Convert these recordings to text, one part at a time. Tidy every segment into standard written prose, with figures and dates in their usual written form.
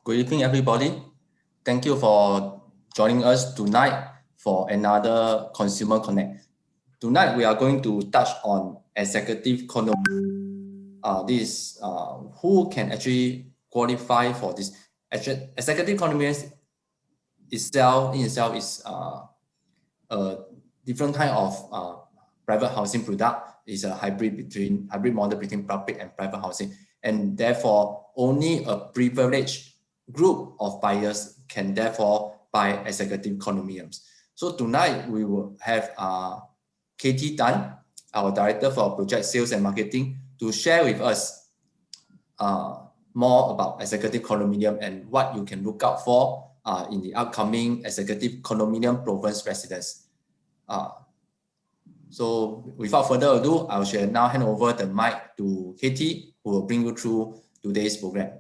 Good evening, everybody. Thank you for joining us tonight for another Consumer Connect. Tonight, we are going to touch on executive condominium. Who can actually qualify for this. Executive condominium itself is a different kind of private housing product. Is a hybrid model between public and private housing, and therefore only a privileged group of buyers can therefore buy executive condominiums. So tonight we will have Katie Tan, our Director for Project Sales and Marketing, to share with us more about executive condominium and what you can look out for in the upcoming executive condominium Provence Residence. So without further ado, I shall now hand over the mic to Katie, who will bring you through today's program.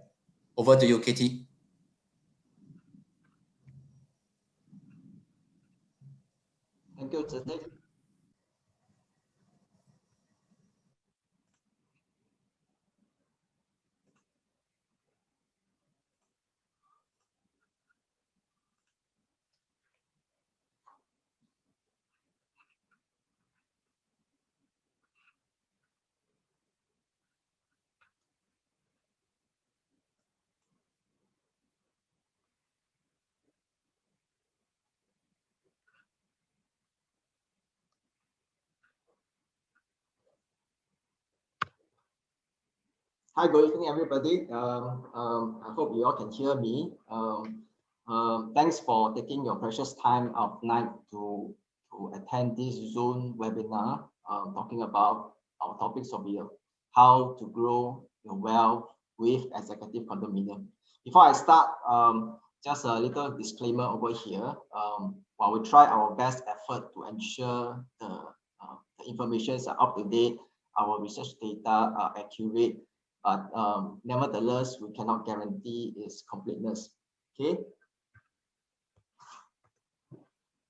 Over to you, Katie. Thank you, Zedek. Hi, good evening, everybody. I hope you all can hear me. Thanks for taking your precious time of night to attend this Zoom webinar talking about our topics of how to grow your wealth with executive condominium. Before I start, just a little disclaimer over here. While we try our best effort to ensure the information is up to date, our research data are accurate, but nevertheless, we cannot guarantee its completeness. Okay.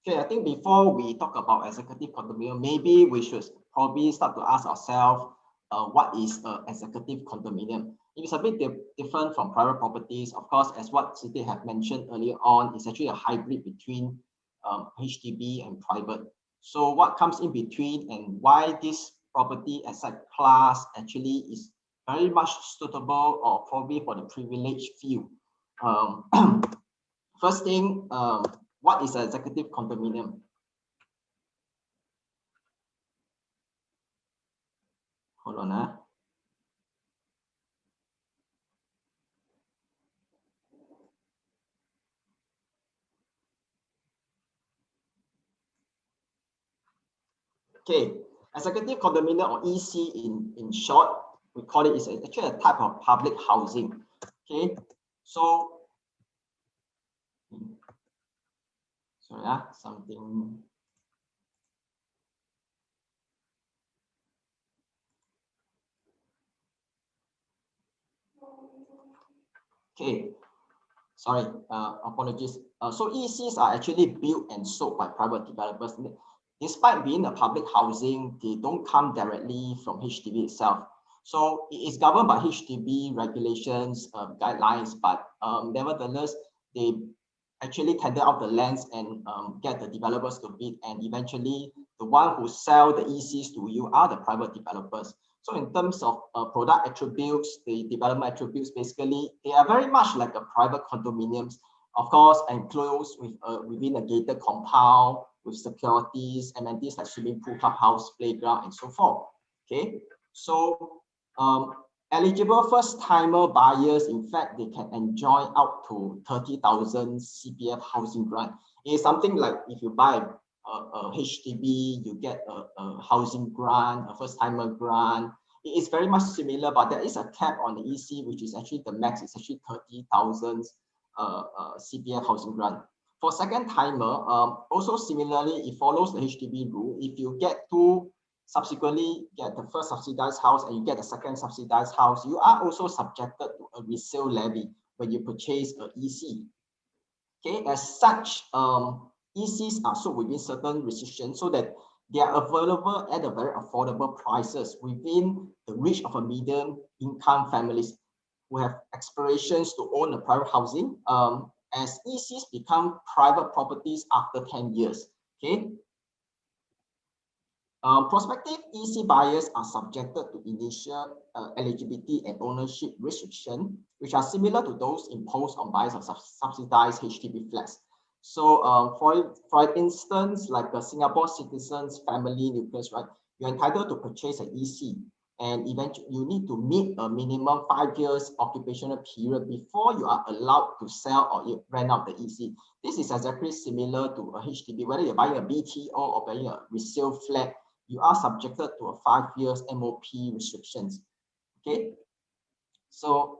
Okay, I think before we talk about executive condominium, maybe we should probably start to ask ourselves, what is an executive condominium? It is a bit different from private properties. Of course, as what Siti have mentioned earlier on, it's actually a hybrid between HDB and private. So what comes in between and why this property asset class actually is very much suitable or probably for the privileged few. First thing, what is an executive condominium? Hold on. Okay, executive condominium or EC in short, we call it is actually a type of public housing. Okay, so sorry, something. Okay, sorry, apologies. So ECs are actually built and sold by private developers. Despite being a public housing, they don't come directly from HDB itself. So it is governed by HDB regulations, guidelines, but nevertheless, they actually tender out the lands and get the developers to bid, and eventually the one who sell the ECs to you are the private developers. So in terms of product attributes, the development attributes, basically, they are very much like a private condominiums, of course, enclosed with within a gated compound with securities, amenities like swimming pool, clubhouse, playground, and so forth. Okay, so eligible first-timer buyers, in fact, they can enjoy up to 30,000 CPF housing grant. It is something like if you buy a HDB, you get a housing grant, a first-timer grant. It is very much similar, but there is a cap on the EC, which is actually the max is actually 30,000 CPF housing grant. For second-timer, also similarly, it follows the HDB rule. If you get to subsequently get the first subsidized house and you get the second subsidized house, you are also subjected to a resale levy when you purchase an EC. Okay, as such, ECs are sold within certain restrictions so that they are available at a very affordable prices within the reach of a medium income families. who have aspirations to own a private housing, as ECs become private properties after 10 years. Okay. Prospective EC buyers are subjected to initial eligibility and ownership restriction, which are similar to those imposed on buyers of subsidized HDB flats. So for instance, like a Singapore citizens family nucleus, right? You're entitled to purchase an EC, and eventually you need to meet a minimum 5 years occupational period before you are allowed to sell or rent out the EC. This is exactly similar to a HDB, whether you're buying a BTO or buying a resale flat, you are subjected to a 5 years MOP restrictions. Okay, so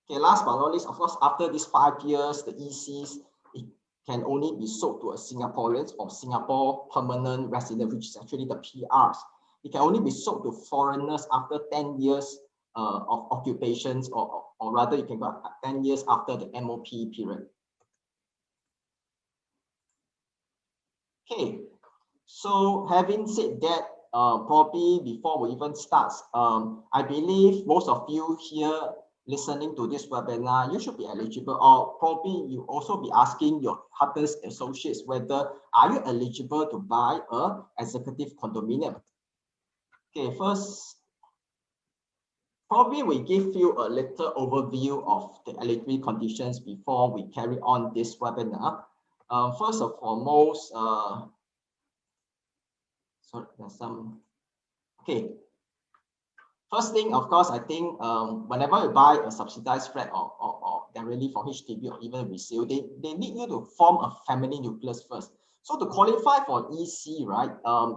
okay, last but not least, of course, after these 5 years, the ECs, it can only be sold to a Singaporeans or Singapore permanent resident, which is actually the PRs. It can only be sold to foreigners after 10 years of occupations, or rather you can go 10 years after the MOP period. Okay, so having said that, probably before we even start, I believe most of you here listening to this webinar, you should be eligible, or probably you also be asking your Huttons associates whether are you eligible to buy a executive condominium. Okay, first, probably we give you a little overview of the eligibility conditions before we carry on this webinar. First of foremost, so there's some, okay. First thing, of course, I think whenever you buy a subsidized flat or directly for HDB or even resale, they need you to form a family nucleus first. So to qualify for EC, right,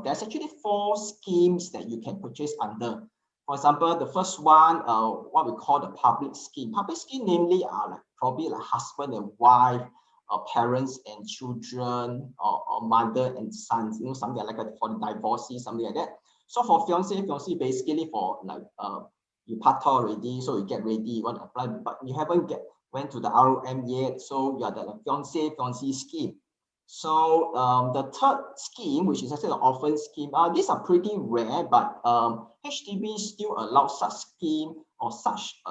there's actually 4 schemes that you can purchase under. For example, the first one, what we call the public scheme. Public scheme namely are like probably like husband and wife, parents and children, or mother and sons, you know, something like that, for the divorcee, something like that. So for fiancé, basically for like you part already, so you get ready, you want to apply, but you haven't went to the ROM yet, so you are the fiancé scheme. So the third scheme, which is actually the orphan scheme, these are pretty rare, but HDB still allows such scheme or such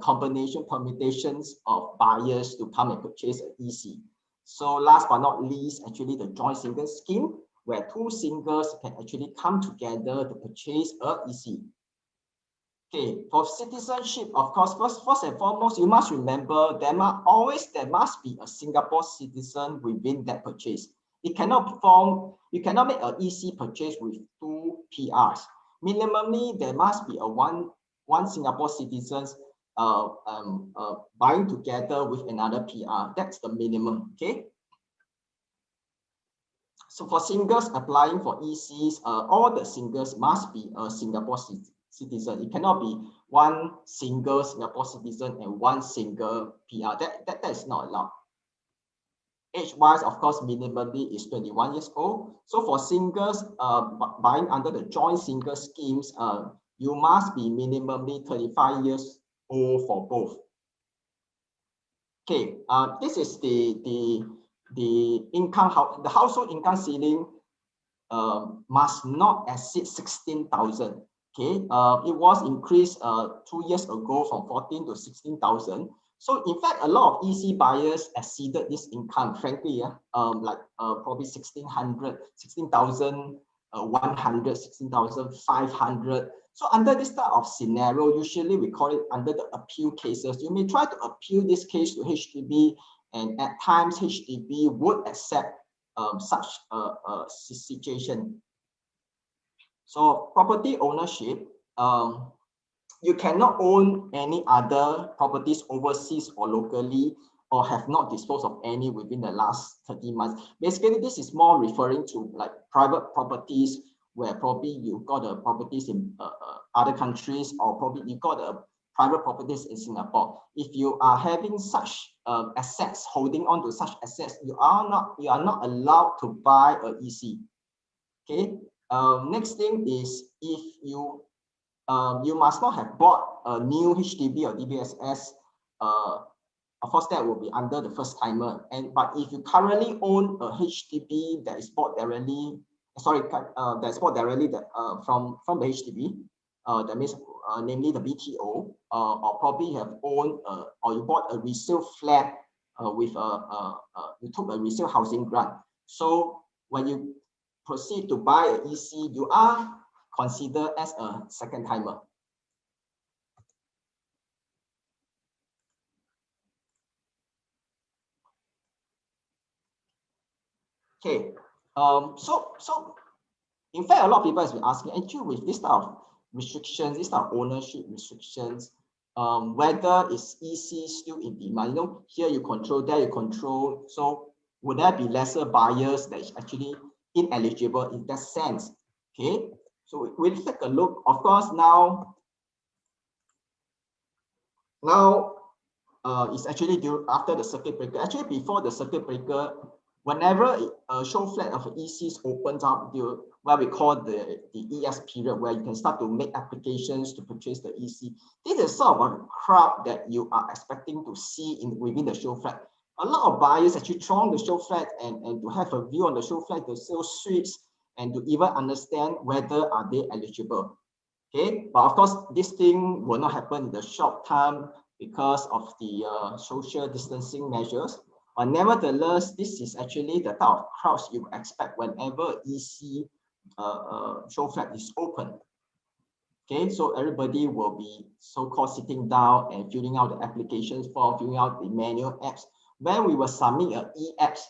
combination permutations of buyers to come and purchase an EC. So last but not least, actually the joint single scheme, where 2 singles can actually come together to purchase a EC. Okay, for citizenship, of course, first and foremost, you must remember there must be a Singapore citizen within that purchase. It cannot you cannot make an EC purchase with 2 PRs. Minimally, there must be a one Singapore citizens buying together with another PR. That's the minimum. Okay. So for singles applying for ECs, all the singles must be a Singapore citizen. It cannot be one single Singapore citizen and one single PR. That is not allowed. Age-wise, of course, minimally is 21 years old. So for singles buying under the joint single schemes, you must be minimally 35 years old for both. Okay, this is the income, the household income ceiling must not exceed 16,000. Okay, it was increased 2 years ago from 14 to 16,000. So in fact, a lot of EC buyers exceeded this income, frankly, like probably 16,100, 16,500. So under this type of scenario, usually we call it under the appeal cases. You may try to appeal this case to HDB, and at times HDB would accept such a situation. So property ownership, you cannot own any other properties overseas or locally, or have not disposed of any within the last 30 months. Basically, this is more referring to like private properties where probably you got the properties in other countries, or probably you got the private properties in Singapore. If you are having such assets, holding on to such assets, you are not allowed to buy a EC. Okay. Next thing is, if you must not have bought a new HDB or DBSS. Of course, that will be under the first timer. But if you currently own a HDB that is bought directly that's bought directly from the HDB. That means namely the BTO, or probably you have owned or you bought a resale flat with you took a resale housing grant. So when you proceed to buy an EC, you are considered as a second timer. Okay, so in fact, a lot of people has been asking, actually, with this type of restrictions, this type of ownership restrictions, whether is EC still in demand? You know, here you control, there you control. So would there be lesser buyers that is actually ineligible in that sense? Okay, so we'll take a look. Of course, now it's actually due after the circuit breaker. Actually, before the circuit breaker, whenever a show flat of ECs opens up, what we call the ES period, where you can start to make applications to purchase the EC. This is sort of a crowd that you are expecting to see within the show flat. A lot of buyers actually throng the show flat and to have a view on the show flat, the sales suites, and to even understand whether are they eligible. Okay, but of course, this thing will not happen in the short term because of the social distancing measures. But nevertheless, this is actually the type of crowds you expect whenever EC show flat is open. Okay, so everybody will be so-called sitting down and filling out the applications form, filling out the manual apps. When we will submit an e-apps,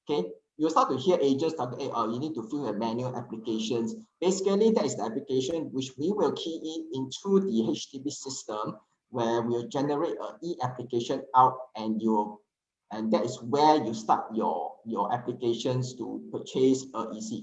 okay, you'll start to hear agents talk, hey, you need to fill a manual applications. Basically, that is the application which we will key into the HDB system, where we'll generate an e-application out, and that is where you start your applications to purchase a EC.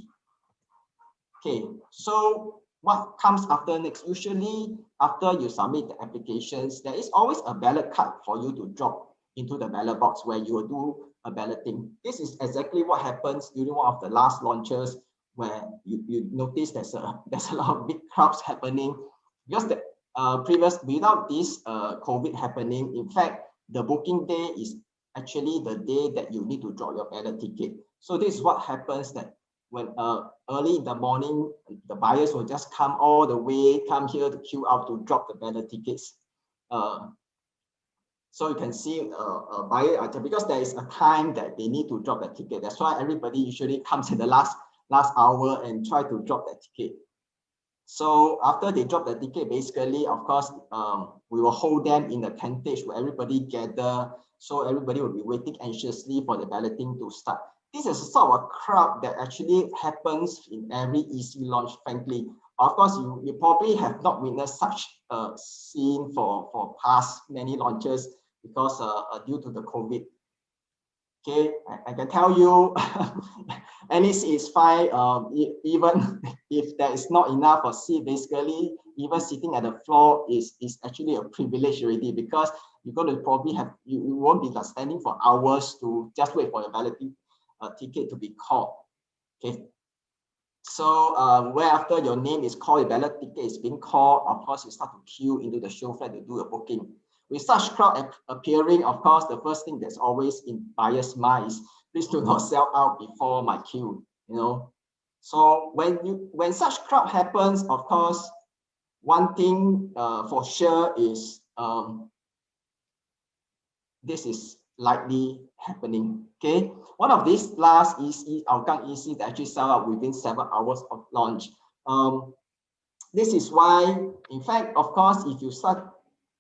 Okay, so what comes after next? Usually, after you submit the applications, there is always a ballot card for you to drop into the ballot box where you will do a balloting. This is exactly what happens during one of the last launches, where you notice there's a lot of big crowds happening, because the without this COVID happening, in fact, the booking day is actually the day that you need to drop your ballot ticket. So this is what happens, that when early in the morning, the buyers will just come all the way, come here to queue up to drop the ballot tickets. So you can see a buyer, because there is a time that they need to drop the ticket. That's why everybody usually comes in the last hour and try to drop that ticket. So after they drop the ticket, basically, of course, we will hold them in the tentage where everybody gather. So everybody will be waiting anxiously for the balloting to start. This is a sort of a crowd that actually happens in every EC launch, frankly. Of course, you probably have not witnessed such a scene for past many launches, because due to the COVID. Okay, I can tell you, NEC is fine. Even if there is not enough of seat, basically, even sitting at the floor is actually a privilege already, because you're going to probably have, you won't be standing for hours to just wait for your balloting ticket to be called. Okay. So where after your name is called, your ballot ticket is being called, of course, you start to queue into the show flat to do a booking. With such crowd appearing, of course, the first thing that's always in buyer's mind is, please do not sell out before my queue. You know, so when such crowd happens, of course, one thing for sure is this is likely happening. Okay, one of these last EC, Hougang EC, that actually sell out within 7 hours of launch. This is why, in fact, of course, if you start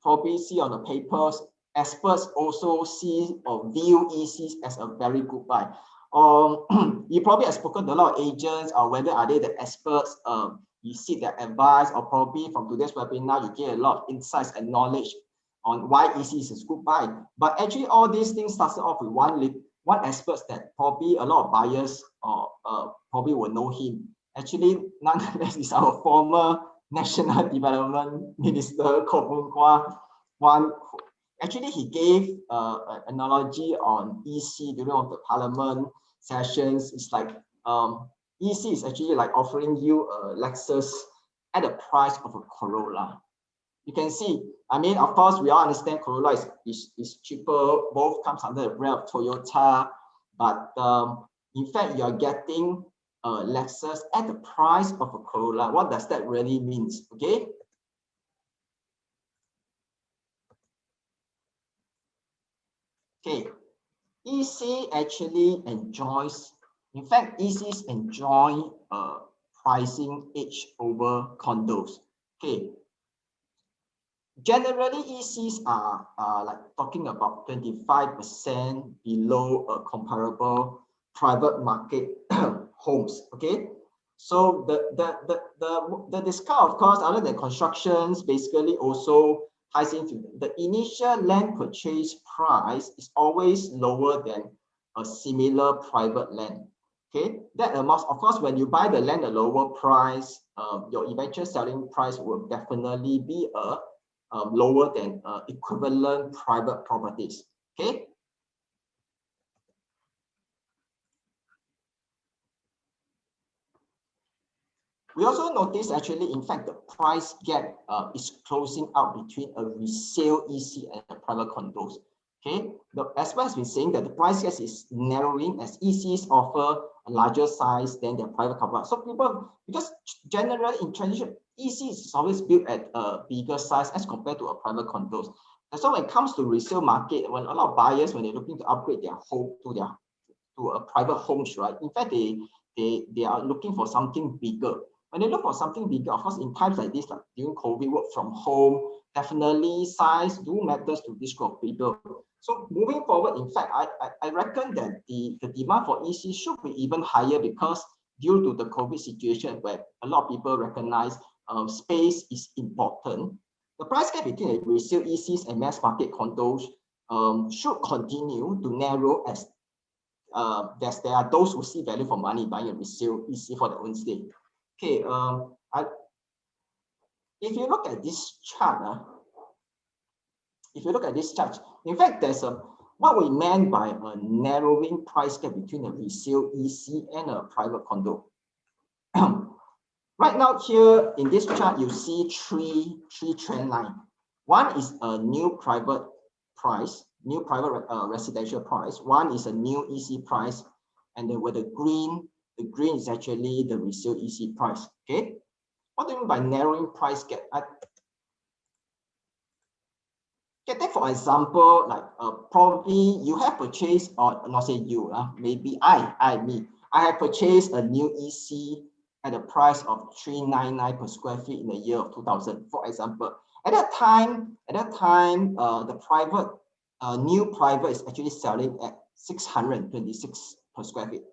probably see on the papers, experts also see or view ECs as a very good buy. You probably have spoken to a lot of agents, or whether are they the experts, you seek their advice, or probably from today's webinar, you get a lot of insights and knowledge on why ECs is good buy. But actually, all these things started off with one expert that probably a lot of buyers probably will know him. Actually, nonetheless, is our former National Development Minister, actually, he gave an analogy on EC during one of the Parliament sessions. It's like EC is actually like offering you a Lexus at the price of a Corolla. You can see, I mean, of course, we all understand Corolla is cheaper, both comes under the brand of Toyota, but in fact, you're getting Lexus at the price of a Corolla. What does that really mean? Okay. Okay. EC actually enjoys, in fact, ECs enjoy pricing edge over condos. Okay. Generally, ECs are like talking about 25% below a comparable private market homes. Okay. So the discount, of course, other than constructions, basically also ties into the initial land purchase price is always lower than a similar private land. Okay, that amounts, of course, when you buy the land at a lower price, your eventual selling price will definitely be lower than equivalent private properties. Okay. We also notice actually, in fact, the price gap is closing out between a resale EC and a private condos. Okay, as well as been saying that the price gap is narrowing as ECs offer a larger size than their private car park. So people, because generally in tradition, EC is always built at a bigger size as compared to a private condos. And so when it comes to resale market, when a lot of buyers, when they're looking to upgrade their home to a private homes, right? In fact, they are looking for something bigger. When they look for something bigger, of course, in times like this, like during COVID, work from home, definitely size do matters to this group of people. So moving forward, in fact, I reckon that the demand for EC should be even higher because due to the COVID situation where a lot of people recognize space is important, the price gap between resale ECs and mass market condos should continue to narrow as there are those who see value for money buying a resale EC for their own stay. Okay, if you look at this chart, in fact, there's what we meant by a narrowing price gap between a resale EC and a private condo. Right now here in this chart, you see three trend line. One is a new private price, new private residential price. One is a new EC price, and then with the green is actually the resale EC price. Okay, what do you mean by narrowing price gap? Take for example, like probably you have purchased, or not say you, maybe I have purchased a new EC at a price of 399 per square feet in the year of 2000, for example. At that time, the private new private is actually selling at 626 per square feet.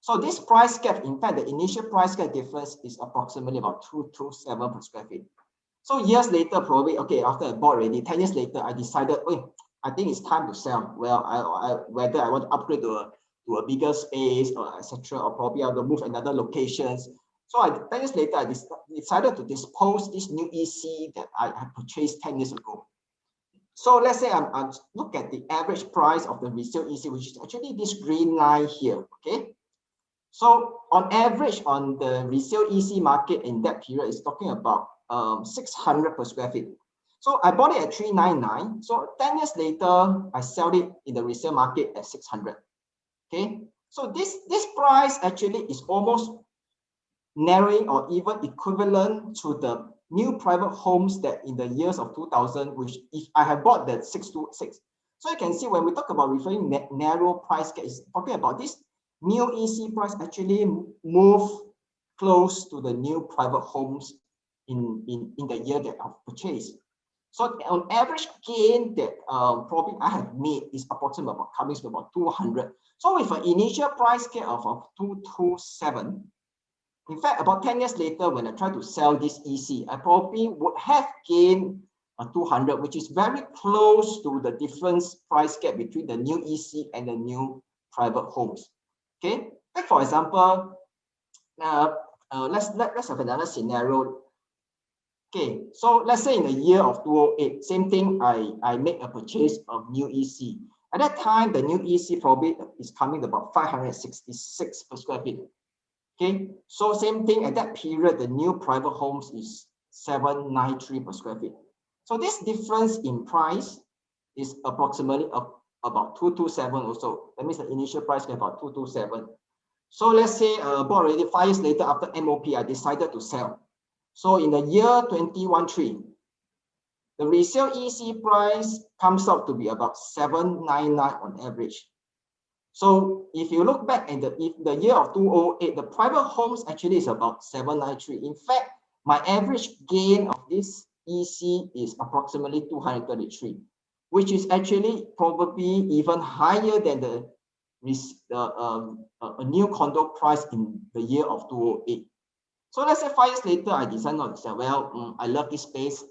So this price gap, in fact, the initial price gap difference is approximately about 227 per square feet. So years later, probably, okay, after I bought already, 10 years later, I decided, I think it's time to sell. Well, whether I want to upgrade to a bigger space or etc., or probably I will move another locations. So 10 years later, I decided to dispose this new EC that I had purchased 10 years ago. So let's say I'm look at the average price of the resale EC, which is actually this green line here, okay? So on average, on the resale EC market in that period, is talking about 600 per square feet. So I bought it at 399. So 10 years later, I sell it in the resale market at 600. Okay. So this price actually is almost narrowing or even equivalent to the new private homes that in the years of 2000, which if I have bought that 626. So you can see when we talk about referring narrow price gap, is talking about this new EC price actually move close to the new private homes in the year that I've purchased. So on average gain that probably I have made is approximately coming to about 200. So with an initial price gap of 227, in fact, about 10 years later, when I try to sell this EC, I probably would have gained 200, which is very close to the difference price gap between the new EC and the new private homes. Okay, like for example, let's have another scenario. Okay, so let's say in the year of 2008, same thing, I make a purchase of new EC. At that time, the new EC probably is coming about 566 per square feet. Okay, so same thing at that period, the new private homes is 793 per square feet. So this difference in price is approximately about 227 also. That means the initial price is about 227. So let's say bought already 5 years later after MOP, I decided to sell. So in the year 2013, the resale EC price comes out to be about 799 on average. So if you look back at the year of 2008, the private homes actually is about 793. In fact, my average gain of this EC is approximately 233, which is actually probably even higher than a new condo price in the year of 2008. So let's say 5 years later, I decide not to sell. Well, I love this space.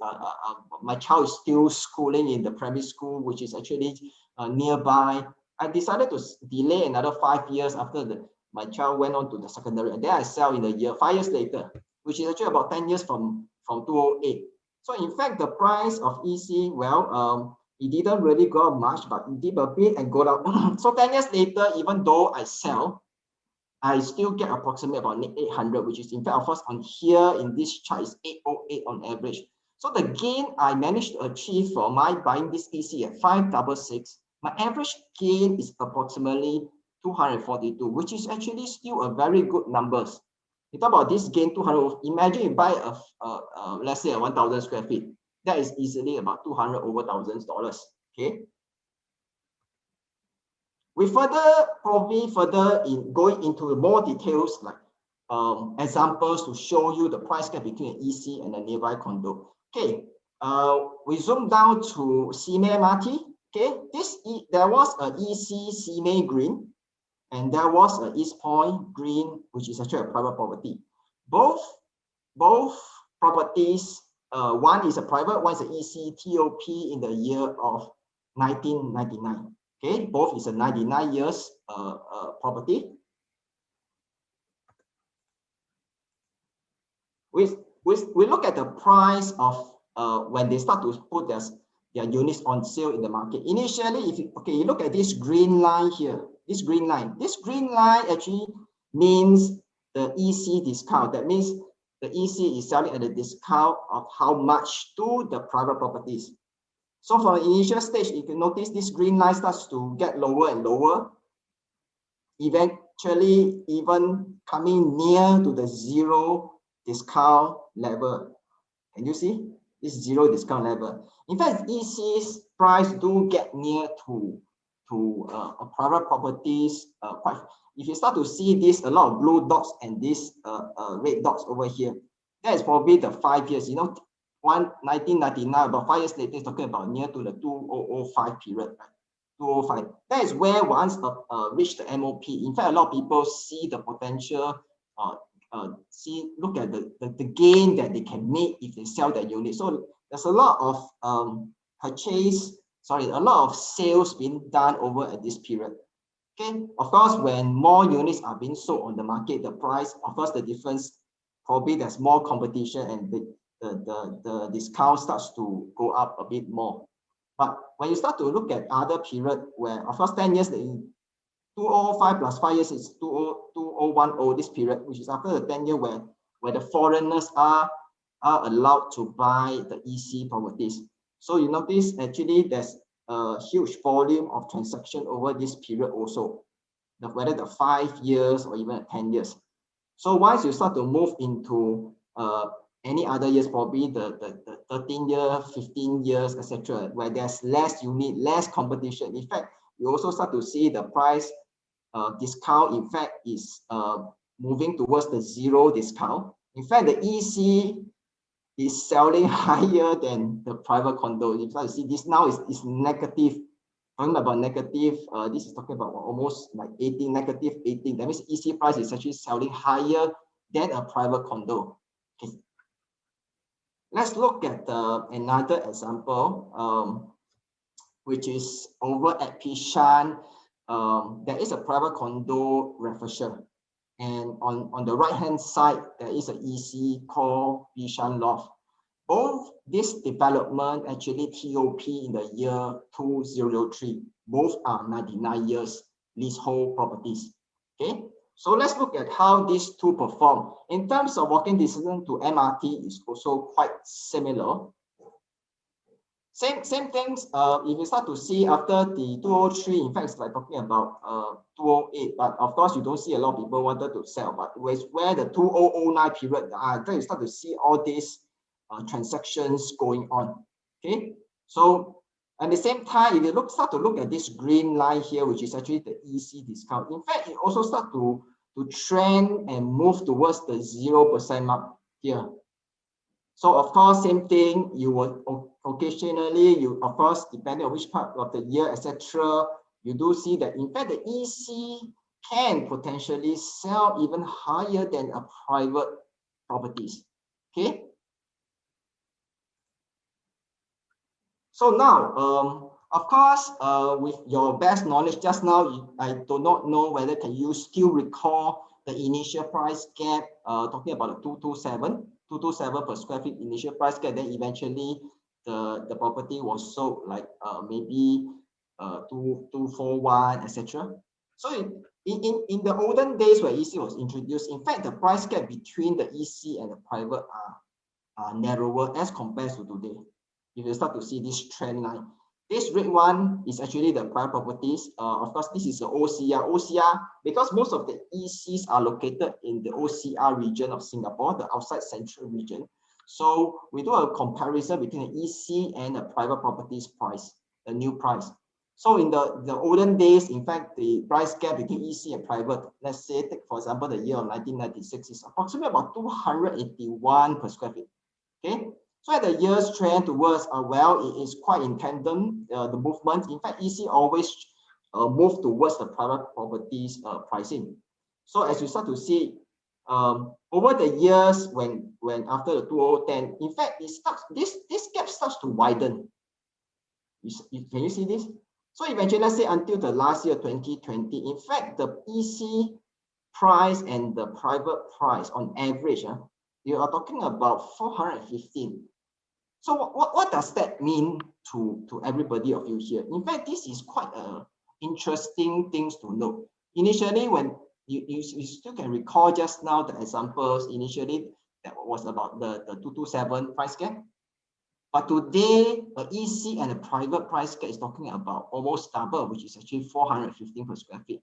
My child is still schooling in the primary school, which is actually nearby. I decided to delay another 5 years after my child went on to the secondary, and then I sell in the year 5 years later, which is actually about 10 years from 2008. So in fact, the price of EC, well, it didn't really go up much, but it did a bit and go down. So 10 years later, even though I sell, I still get approximately about 800, which is in fact, of course, on here in this chart is 808 on average. So the gain I managed to achieve for my buying this EC at 566, my average gain is approximately 242, which is actually still a very good numbers. You talk about this gain 200. Imagine you buy let's say a 1,000 square feet. That is easily about 200 over $1,000. Okay. We probably further in going into more details, like examples to show you the price gap between an EC and a nearby condo. Okay, we zoom down to Simei MRT. Okay, there was an EC Simei Green, and there was an East Point Green, which is actually a private property. Both properties, one is a private, one is an EC TOP in the year of 1999. Okay, both is a 99 years property. We look at the price of when they start to put their units on sale in the market. Initially, if you look at this green line here, this green line actually means the EC discount. That means the EC is selling at a discount of how much to the private properties. So for the initial stage, if you notice this green line starts to get lower and lower, eventually even coming near to the zero discount level. Can you see this zero discount level? In fact, EC's price do get near to a private properties quite. If you start to see this, a lot of blue dots and these red dots over here, that is probably the 5 years. 1999, about 5 years later, is talking about near to the 2005 period, right? 205. That is where once reach the MOP. In fact, a lot of people see the potential, look at the gain that they can make if they sell their unit. So there's a lot of a lot of sales being done over at this period. Okay, of course, when more units are being sold on the market, the price, of course, the difference, probably there's more competition and the discount starts to go up a bit more. But when you start to look at other period where, of course, 10 years, 2005 plus 5 years is 2010, this period, which is after the 10 year where the foreigners are allowed to buy the EC properties. So you notice actually there's a huge volume of transaction over this period also, whether the 5 years or even 10 years. So once you start to move into any other years, probably the 13 years, 15 years, etc., where there's less unit, less competition. In fact, you also start to see the price discount, in fact, is moving towards the zero discount. In fact, the EC is selling higher than the private condo. You start to see this now is negative. Talking about negative, this is talking about almost like 18, negative 18. That means EC price is actually selling higher than a private condo. Okay. Let's look at another example, which is over at Pishan. There is a private condo refresher, and on the right hand side there is an EC called Pishan Loft. Both this development actually TOP in the year 2003. Both are 99 years leasehold properties. Okay, so let's look at how these two perform. In terms of walking distance to MRT is also quite similar. Same things. If you start to see after the 203, in fact, it's like talking about 208, but of course you don't see a lot of people wanted to sell. But where the 2009 period, then you start to see all these transactions going on. Okay, so at the same time, if you start to look at this green line here, which is actually the EC discount, in fact, it also start to trend and move towards the 0% mark here. So of course, same thing, you will occasionally, of course, depending on which part of the year, etc., you do see that in fact the EC can potentially sell even higher than a private properties. Okay. So now, of course, with your best knowledge just now, I do not know whether can you still recall the initial price gap, talking about the 227 per square feet initial price gap, then eventually the property was sold like maybe 241, etc. So in the olden days where EC was introduced, in fact, the price gap between the EC and the private are narrower as compared to today. If you start to see this trend line, this red one is actually the private properties. Of course, this is the OCR. OCR, because most of the ECs are located in the OCR region of Singapore, the outside central region. So we do a comparison between the EC and the private properties price, the new price. So in the olden days, in fact, the price gap between EC and private, let's say, take for example, the year of 1996 is approximately about 281 per square feet. Okay. So at the years trend towards, well, it is quite in tandem, the movement. In fact, EC always move towards the private properties pricing. So as you start to see, over the years, when after the 2010, in fact, it starts, this gap starts to widen. Can you see this? So eventually, let's say until the last year, 2020, in fact, the EC price and the private price on average, you are talking about 415. So what does that mean to everybody of you here? In fact, this is quite interesting things to note. Initially, when you still can recall just now the examples, initially that was about the 227 price gap. But today, the EC and the private price gap is talking about almost double, which is actually 415 per square feet.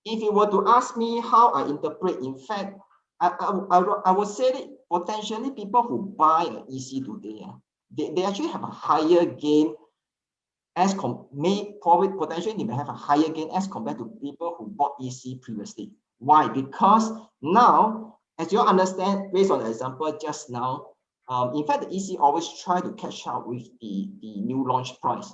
If you were to ask me how I interpret, in fact, I would say that potentially people who buy an EC today, they actually have a higher gain as potentially they may have a higher gain as compared to people who bought EC previously. Why? Because now, as you understand, based on the example just now, in fact, the EC always try to catch up with the new launch price.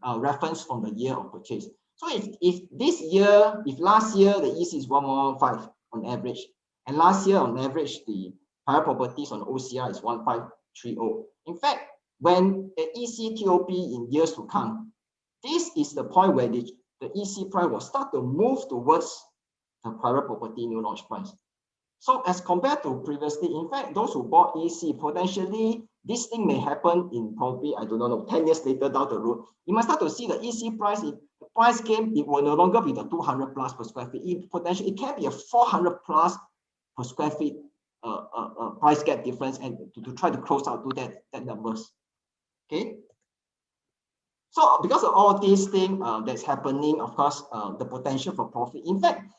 Reference from the year of purchase. So if this year, if last year the EC is 115 on average, and last year on average the private properties on OCR is 1530. In fact, when the EC TOP in years to come, this is the point where the EC price will start to move towards the private property new launch price. So as compared to previously, in fact, those who bought EC, potentially this thing may happen in probably, I don't know, 10 years later down the road. You must start to see the EC price, the price game, it will no longer be the 200 plus per square feet. It can be a 400 plus per square feet price gap difference, and to try to close out to that numbers. Okay. So because of all these things that's happening, of course, the potential for profit. In fact,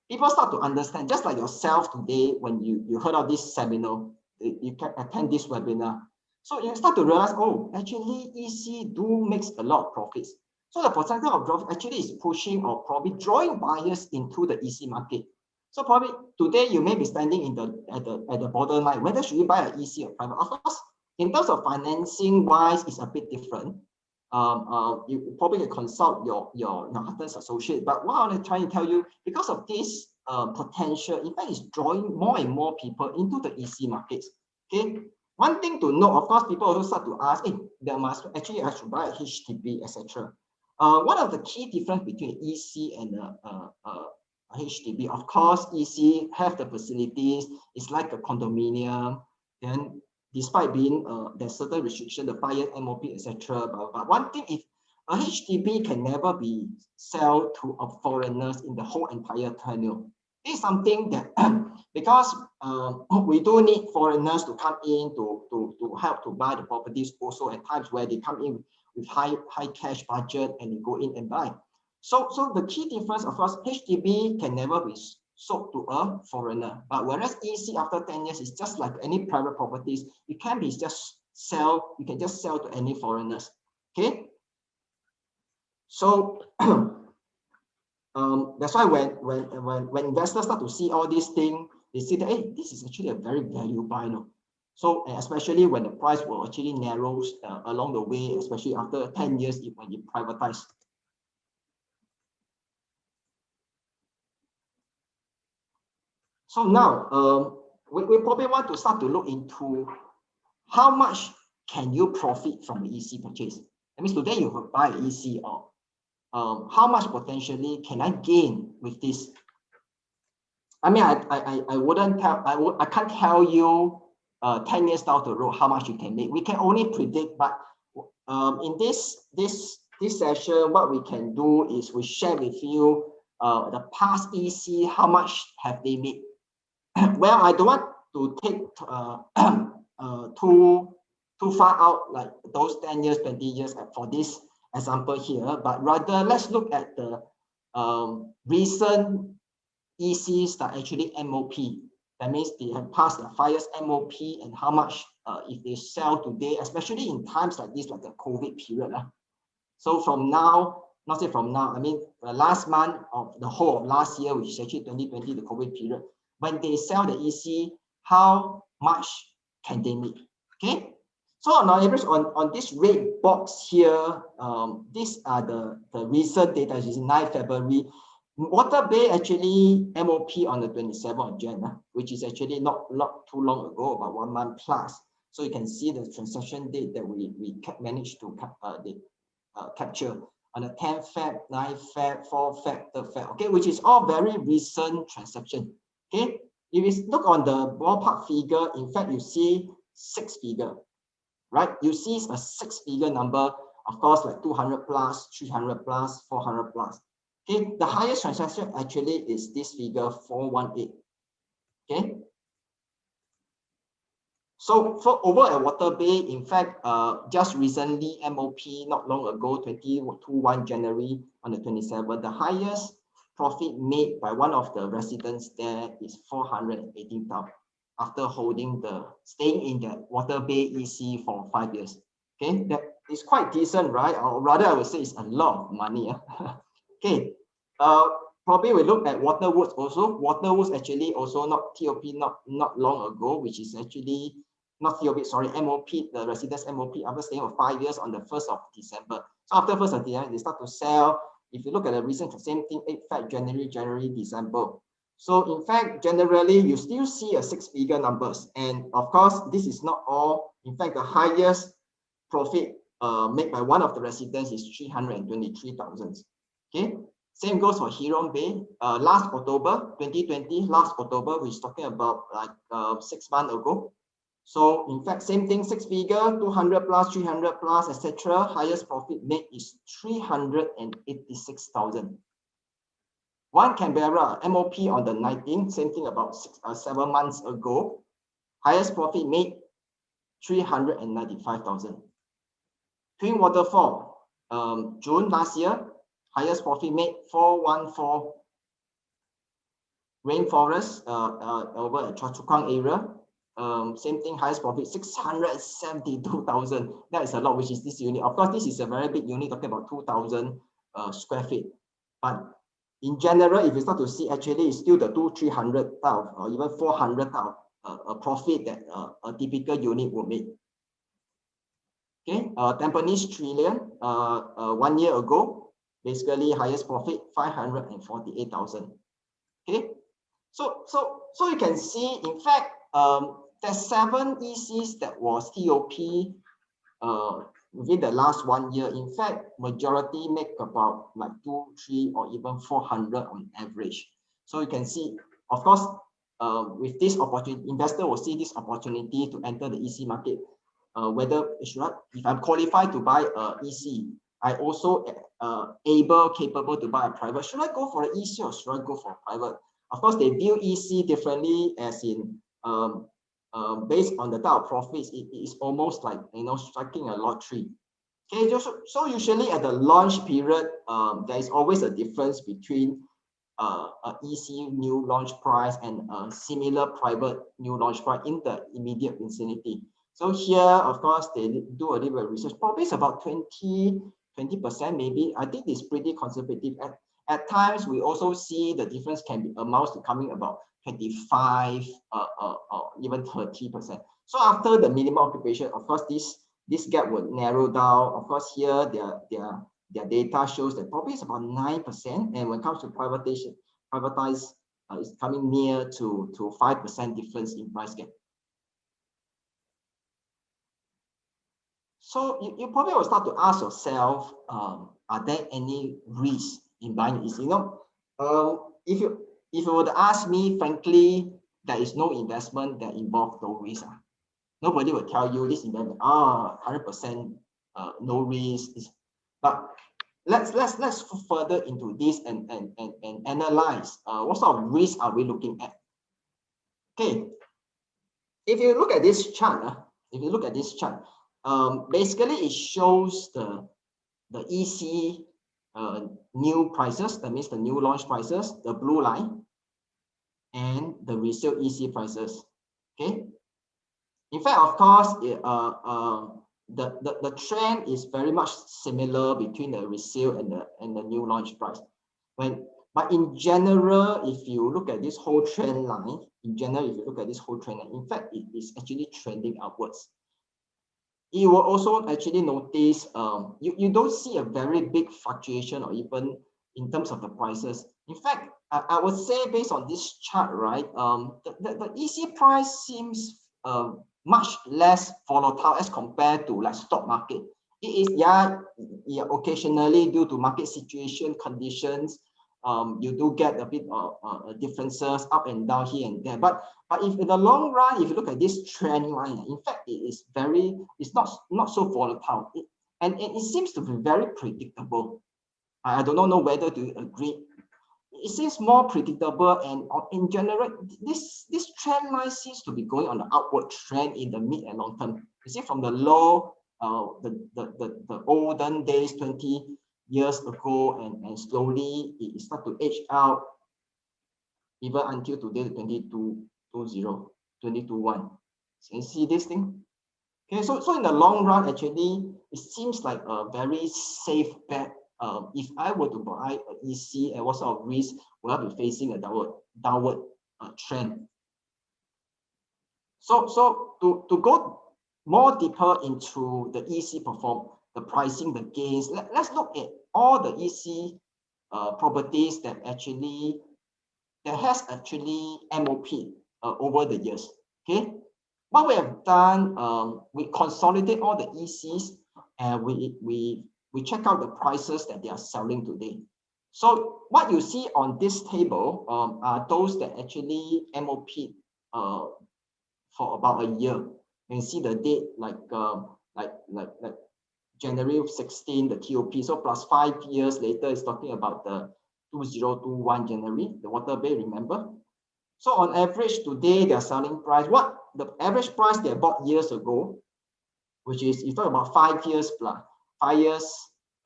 people start to understand, just like yourself today, when you heard of this seminar, you can attend this webinar. So you start to realize, oh, actually EC do makes a lot of profits. So the percentage of growth actually is pushing or probably drawing buyers into the EC market. So probably today you may be standing at the borderline, whether should you buy an EC or private. Of course, in terms of financing wise, it's a bit different. You probably can consult your Huttons associate. But what I'm trying to tell you, because of this potential, in fact, it's drawing more and more people into the EC markets. Okay. One thing to note, of course, people also start to ask, hey, I should buy a HDB, etc. One of the key difference between EC and HDB, of course, EC have the facilities. It's like a condominium. Then, despite being there's certain restriction, the 5 year MOP, etc. But one thing is, a HDB can never be sold to foreigners in the whole entire tenure. It's something that because we do need foreigners to come in to help to buy the properties also at times where they come in with high cash budget and they go in and buy. So the key difference, of course, HDB can never be sold to a foreigner, but whereas EC after 10 years is just like any private properties, it can be just sell, you can just sell to any foreigners. Okay, so that's why when investors start to see all these things, they see that, hey, this is actually a very value buy. No? So especially when the price will actually narrows along the way, especially after 10 years when you privatize. So now we probably want to start to look into how much can you profit from the EC purchase. That means today you will buy an EC, or how much potentially can I gain with this? I mean, I wouldn't tell, I can't tell you 10 years down the road how much you can make. We can only predict, but in this session, what we can do is we share with you the past EC, how much have they made. Well, I don't want to take too far out, like those 10 years, 20 years for this example here, but rather let's look at the recent ECs that actually MOP. That means they have passed the 5 years MOP, and how much if they sell today, especially in times like this, like the COVID period. So from now, not say from now, I mean the last month of the whole of last year, which is actually 2020, the COVID period, when they sell the EC, how much can they make? Okay. So on average, on this red box here, these are the recent data, which is 9 February. Water Bay actually MOP on the 27th of January, which is actually not too long ago, about 1 month plus. So you can see the transaction date that we managed to capture on the 10th Feb, 9th Feb, 4th Feb, 3rd Feb, okay, which is all very recent transaction. Okay, if you look on the ballpark figure, in fact, you see 6 figure, right? You see a 6-figure number, of course, like 200 plus, 300 plus, 400 plus. Okay, the highest transaction actually is this figure 418. Okay, so for over at Water Bay, in fact, just recently MOP not long ago, 21 January on the 27th, the highest profit made by one of the residents there is 418,000 after staying in the Water Bay EC for 5 years. Okay, that is quite decent, right? Or rather, I would say it's a lot of money. Okay, probably we look at Waterwoods also. Waterwoods actually also not TOP not long ago, which is actually not TOP, sorry, MOP, the residence MOP after staying for 5 years on the 1st of December. So after 1st of December, they start to sell. If you look at the recent, same thing, 8 Feb, January, December. So in fact, generally, you still see a 6-figure numbers. And of course, this is not all. In fact, the highest profit made by one of the residents is 323,000. Okay, same goes for Huron Bay. Last October 2020, last October, we're talking about like 6 months ago. So in fact, same thing, 6-figure, 200 plus, 300 plus, etc. Highest profit made is 386,000. One Canberra MOP on the 19th, same thing about 7 months ago. Highest profit made 395,000. Twin Waterfall, June last year, highest profit made 414. Rainforest over at Choa Chu Kang area. Same thing, highest profit 672,000. That is a lot, which is this unit. Of course, this is a very big unit, talking about 2,000 square feet. But in general, if you start to see, actually, it's still the 200-300,000 or even 400,000 a profit that a typical unit will make. Okay, Tampines Trillion 1 year ago, basically highest profit 548,000. Okay, so you can see, in fact, there's 7 ECs that was TOP within the last 1 year. In fact, majority make about like 200, 300, or even 400 on average. So you can see, of course, with this opportunity, investor will see this opportunity to enter the EC market. Whether if I'm qualified to buy a EC, I also capable to buy a private. Should I go for an EC or should I go for a private? Of course, they view EC differently, as in based on the type of profits, it is almost like, you know, striking a lottery. Okay, so usually at the launch period, there is always a difference between a EC new launch price and a similar private new launch price in the immediate vicinity. So here, of course, they do a little bit of research. Probably it's about 20% maybe. I think it's pretty conservative. At times, we also see the difference can be amounts to coming about 25, even 30%. So after the minimum occupation, of course, this gap would narrow down. Of course, here their data shows that probably it's about 9%, and when it comes to privatized, it's coming near to 5% difference in price gap. So you probably will start to ask yourself, are there any risks in buying EC? You know, if you were to ask me, frankly, there is no investment that involves no risk. Nobody will tell you this investment, 100% no risk. But let's further into this and analyze what sort of risk are we looking at. Okay, if you look at this chart, basically it shows the EC new prices, that means the new launch prices, the blue line, and the resale EC prices. Okay, in fact, of course, the trend is very much similar between the resale and the new launch price. But in general, if you look at this whole trend line, in fact, it is actually trending upwards. You will also actually notice you don't see a very big fluctuation, or even in terms of the prices. In fact, I would say based on this chart, right, the EC price seems much less volatile as compared to like stock market. It is, yeah, occasionally due to market situation conditions, you do get a bit of differences up and down here and there. But if in the long run, if you look at this trend line, in fact, it's not so volatile. And it seems to be very predictable. I do not know whether to agree. It seems more predictable, and in general, this trend line seems to be going on the upward trend in the mid and long term. You see, from the low, the olden days, 20 years ago, and slowly it start to edge out, even until today, 2021. Can you see this thing? Okay, so in the long run, actually, it seems like a very safe bet. If I were to buy an EC, and what sort of risk will I be facing a downward trend? So to go more deeper into the EC the pricing, the gains, let's look at all the EC properties that has actually MOP over the years. Okay, what we have done, we consolidate all the ECs, and we check out the prices that they are selling today. So what you see on this table are those that actually MOP for about a year. You can see the date like January 16, the TOP. So plus 5 years later, it's talking about the 2021 January, the water bay, remember? So on average today, their selling price, what the average price they bought years ago, which is, you talk about 5 years plus 5 years,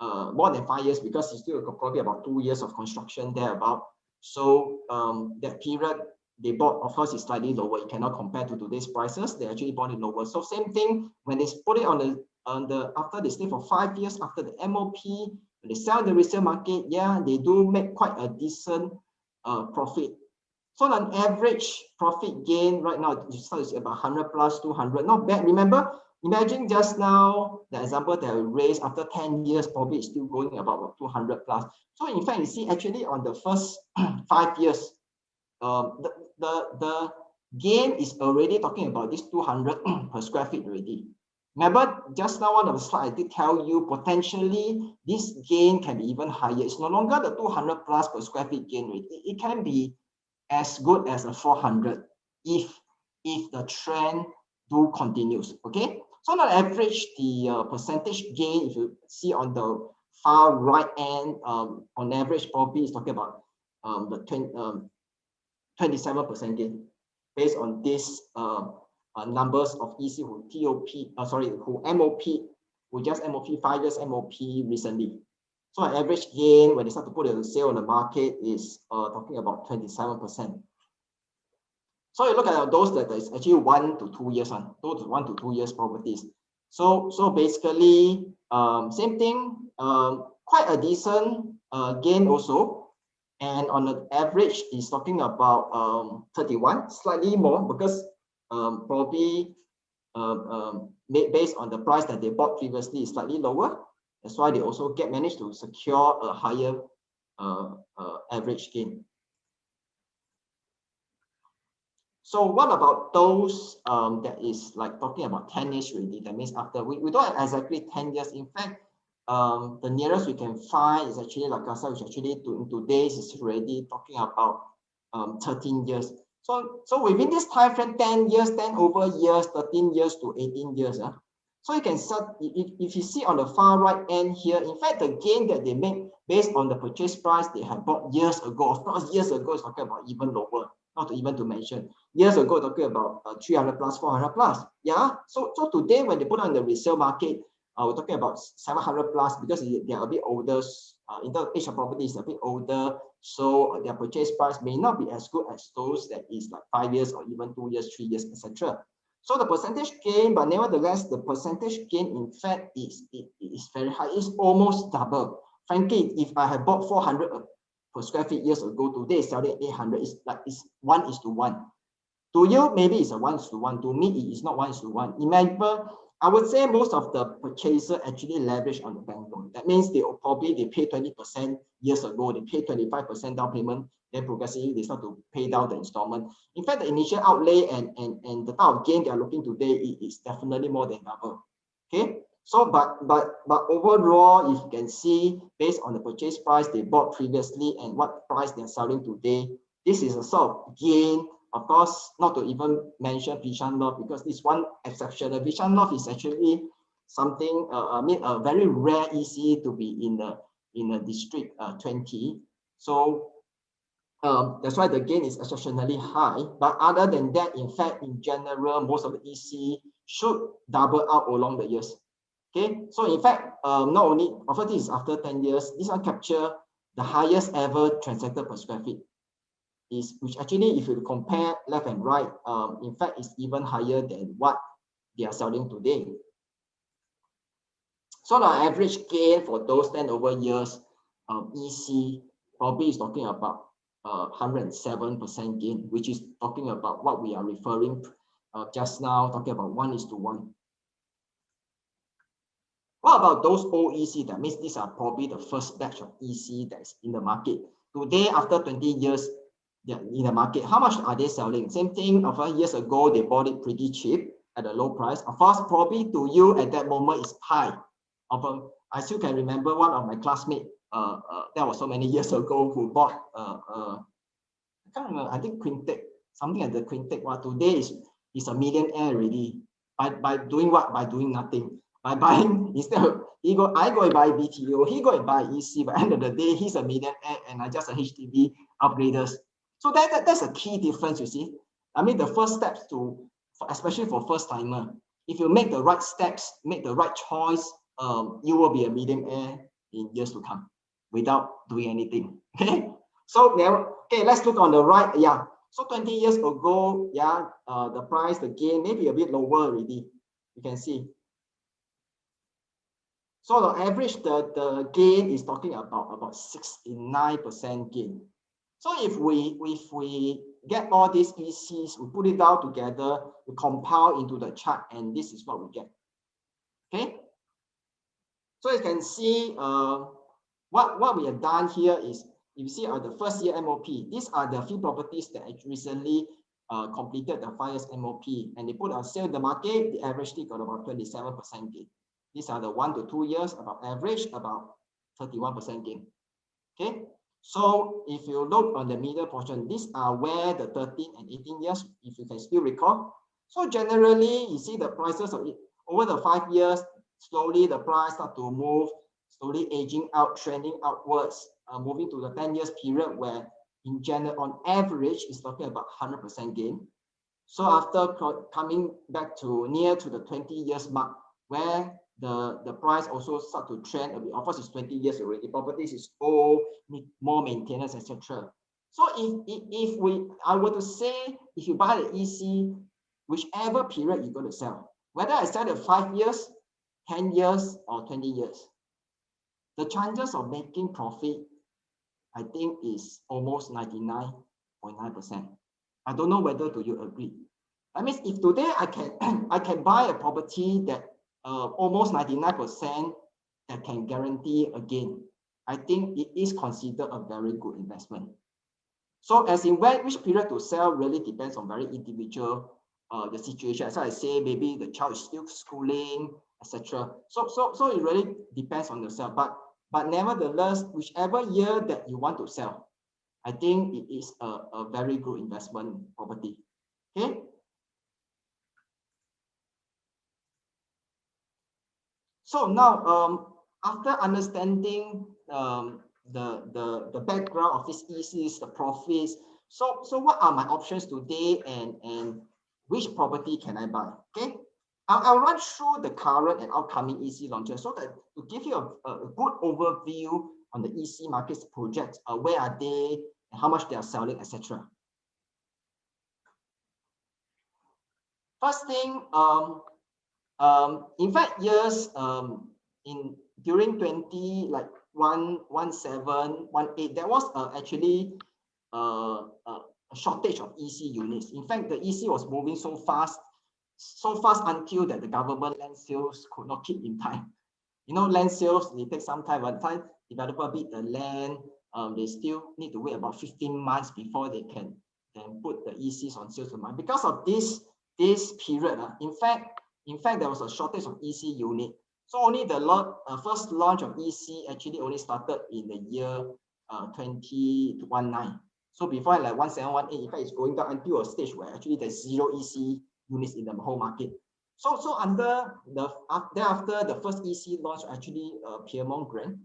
more than 5 years, because it's still probably about 2 years of construction thereabout. So that period they bought, of course, is slightly lower. You cannot compare to today's prices. They actually bought it lower. So same thing when they put it on the after they stay for 5 years after the MOP, when they sell in the resale market, yeah, they do make quite a decent profit. So on average profit gain right now, you start to see about 100 plus 200, not bad. Remember, imagine just now the example that we raised, after 10 years, probably it's still going about 200 plus. So in fact, you see actually on the first 5 years, the gain is already talking about this 200 per square feet already. Remember, just now one of the slides I did tell you potentially this gain can be even higher. It's no longer the 200 plus per square feet gain rate. It can be as good as a 400 if the trend do continues. Okay, so on average, the percentage gain, if you see on the far right end, on average probably is talking about 27% gain based on this numbers of EC who who MOP, who just MOP 5 years MOP recently. So an average gain when they start to put it on sale on the market is talking about 27%. So you look at those that is actually 1 to 2 years on those 1 to 2 years properties. So basically same thing, quite a decent gain also. And on the average is talking about 31, slightly more because probably based on the price that they bought previously is slightly lower. That's why they also managed to secure a higher average gain. So what about those that is like talking about 10 years already? That means after we don't have exactly 10 years. In fact, the nearest we can find is actually like I said, which actually in today's is already talking about 13 years. So within this time frame, 10 years, 10 over years, 13 years to 18 years. So you can set, if you see on the far right end here, in fact, the gain that they make based on the purchase price they have bought years ago. Of course, years ago is talking about even lower, not even to mention. Years ago, talking about 300 plus, 400 plus. Yeah. So today, when they put on the resale market, we're talking about 700 plus because they are a bit older. In terms of age of property is a bit older, so their purchase price may not be as good as those that is like 5 years or even 2 years, 3 years, etc. So the percentage gain, but nevertheless, the percentage gain in fact is very high. It's almost double. Frankly, if I had bought 400 per square feet years ago, today is selling 800. It's like it's 1:1. To you, maybe it's a 1:1. To me, it is not 1:1. Remember, I would say most of the purchaser actually leverage on the bank loan. That means they pay 20% years ago, they pay 25% down payment, then progressively they start to pay down the installment. In fact, the initial outlay and the type of gain they are looking today is definitely more than double. Okay. So, but overall, if you can see based on the purchase price they bought previously and what price they're selling today, this is a sort of gain. Of course, not to even mention Bishan Loft, because this one exceptional. Bishan Loft is actually something, a very rare EC to be in the district 20. So that's why the gain is exceptionally high. But other than that, in fact, in general, most of the EC should double out along the years. Okay, so in fact, not only of this is after 10 years, this one capture the highest ever transacted per square feet. Which actually, if you compare left and right, in fact, is even higher than what they are selling today. So the average gain for those 10 over years EC probably is talking about 107% gain, which is talking about what we are referring just now, talking about 1:1. What about those old EC? That means these are probably the first batch of EC that's in the market. Today, after 20 years, they're in the market. How much are they selling? Same thing, of years ago, they bought it pretty cheap at a low price. Of course, probably to you at that moment is high. I still can remember one of my classmates, that was so many years ago, who bought, I can't remember, I think Quintet, something like the Quintet. Well, today is a millionaire already. By doing what? By doing nothing. By buying, instead of, I go and buy BTO, he go and buy EC, but at the end of the day, he's a millionaire and I just a HDB upgraders. So that's a key difference, you see. I mean, the first steps especially for first timer, if you make the right steps, make the right choice, you will be a millionaire in years to come without doing anything. Okay. So now, okay, let's look on the right. Yeah. So 20 years ago, yeah, the price, the gain maybe a bit lower already. You can see. So the average, the gain is talking about 69% gain. So if we get all these ECs, we put it down together, we compile into the chart, and this is what we get. Okay. So you can see what we have done here is, if you see the first year MOP, these are the few properties that recently completed the 5 years MOP, and they put on sale in the market. The average got about 27% gain. These are the 1 to 2 years, about average, about 31% gain. Okay. So if you look on the middle portion, these are where the 13 and 18 years, if you can still recall. So generally, you see the prices of it over the 5 years, slowly the price start to move, slowly aging out, trending outwards, moving to the 10 years period where in general, on average, is talking about 100% gain. So after coming back to near to the 20 years mark, where the price also start to trend a bit, of course it's 20 years already, properties is old, need more maintenance, etc. So I were to say, if you buy the EC, whichever period you're going to sell, whether I sell it 5 years, 10 years, or 20 years, the chances of making profit, I think, is almost 99.9%. I don't know whether do you agree. That means if today I can buy a property that almost 99% that can guarantee a gain, I think it is considered a very good investment. So as in which period to sell really depends on very individual the situation. As I say, maybe the child is still schooling, etc. So it really depends on the sell. But nevertheless, whichever year that you want to sell, I think it is a very good investment property. Okay. So now, after understanding the background of these ECs, the profits, so what are my options today, and which property can I buy? Okay, I'll run through the current and upcoming EC launches so that to give you a good overview on the EC markets projects, where are they, and how much they are selling, etc. First thing, in fact, years during 2017, 18, there was actually a shortage of EC units. In fact, the EC was moving so fast until that the government land sales could not keep in time. You know, land sales, they take some time. By the time developer bid the land, they still need to wait about 15 months before they can put the ECs on sales to market. Because of this period, in fact, there was a shortage of EC unit. So only the first launch of EC actually only started in the year 2019. So before like 1718, in fact, it's going down until a stage where actually there's 0 EC units in the whole market. So thereafter, the first EC launch actually Pyrmont Grand,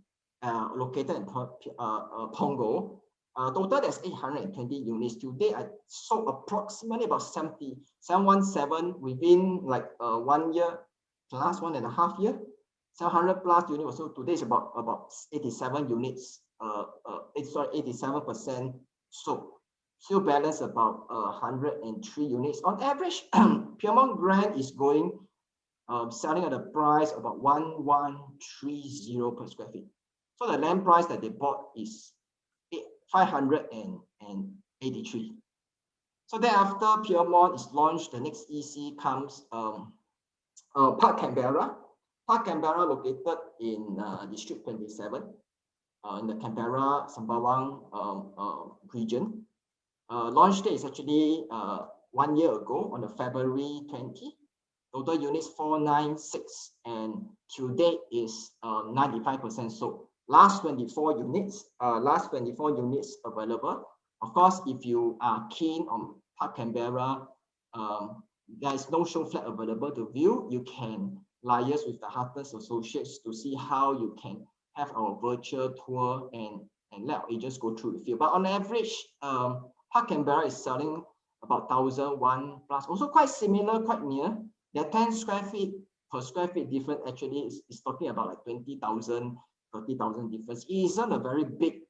located in Pongo. Total there's 820 units. Today I sold approximately about 717 within like 1 year plus 1.5 years. 700 plus units. So today is about 87 units. 87% sold. Still balance about 103 units. On average, Pyrmont Grand is going selling at a price about 1130 per square feet. So the land price that they bought is 583. So thereafter, Pyrmont is launched. The next EC comes Park Canberra. Park Canberra located in District 27 in the Canberra Sembawang region. Launch date is actually 1 year ago on the February 20. Total units 496, and to date is 95% sold. Last 24 units available. Of course, if you are keen on Park Canberra, there is no show flat available to view. You can liaise with the Huttons associates to see how you can have our virtual tour and let our agents go through with you. But on average, Park Canberra is selling about 1,001 plus, also quite similar, quite near. Their 10 square feet per square feet difference actually is talking about like 20,000, 30,000 difference. It isn't a very big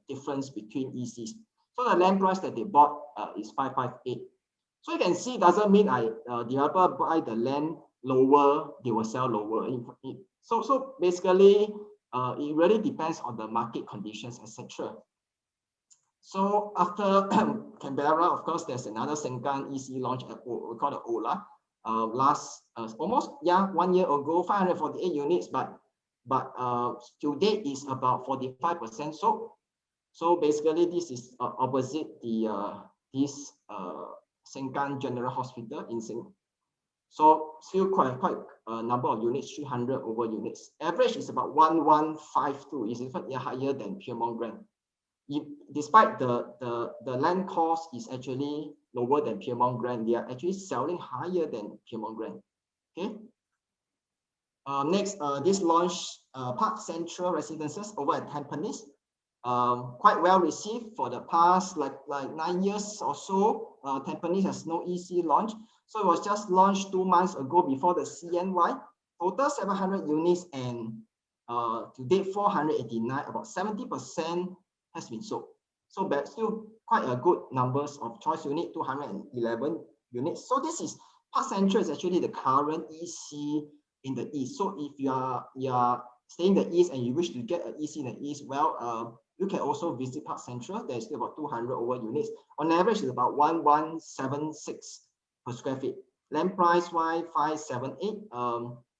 difference between ECs. So the land price that they bought is 558. So you can see, doesn't mean developer buy the land lower, they will sell lower. So basically, it really depends on the market conditions, etc. So after Canberra, of course, there's another Sengkang EC launch at we call it Ola. Almost 1 year ago, 548 units, but to date is about 45% sold. So basically, this is opposite this Sengkang General Hospital in Singapore. So still quite a number of units, 300 over units. Average is about 1152, is even higher than Pyrmont Grand. Despite the land cost is actually lower than Pyrmont Grand, they are actually selling higher than Pyrmont Grand. Okay. Next, this launch Park Central Residences over at Tampines. quite well received for the past like 9 years or so. Tampines has no EC launch. So it was just launched 2 months ago before the CNY. Total 700 units and to date 489, about 70% has been sold. So but still quite a good numbers of choice unit, 211 units. So this is Park Central is actually the current EC in the East. So if you are staying in the East and you wish to get an EC in the East, well, you can also visit Park Central. There's still about 200 over units. On average, it's about 1176 per square feet. Land price wise 578,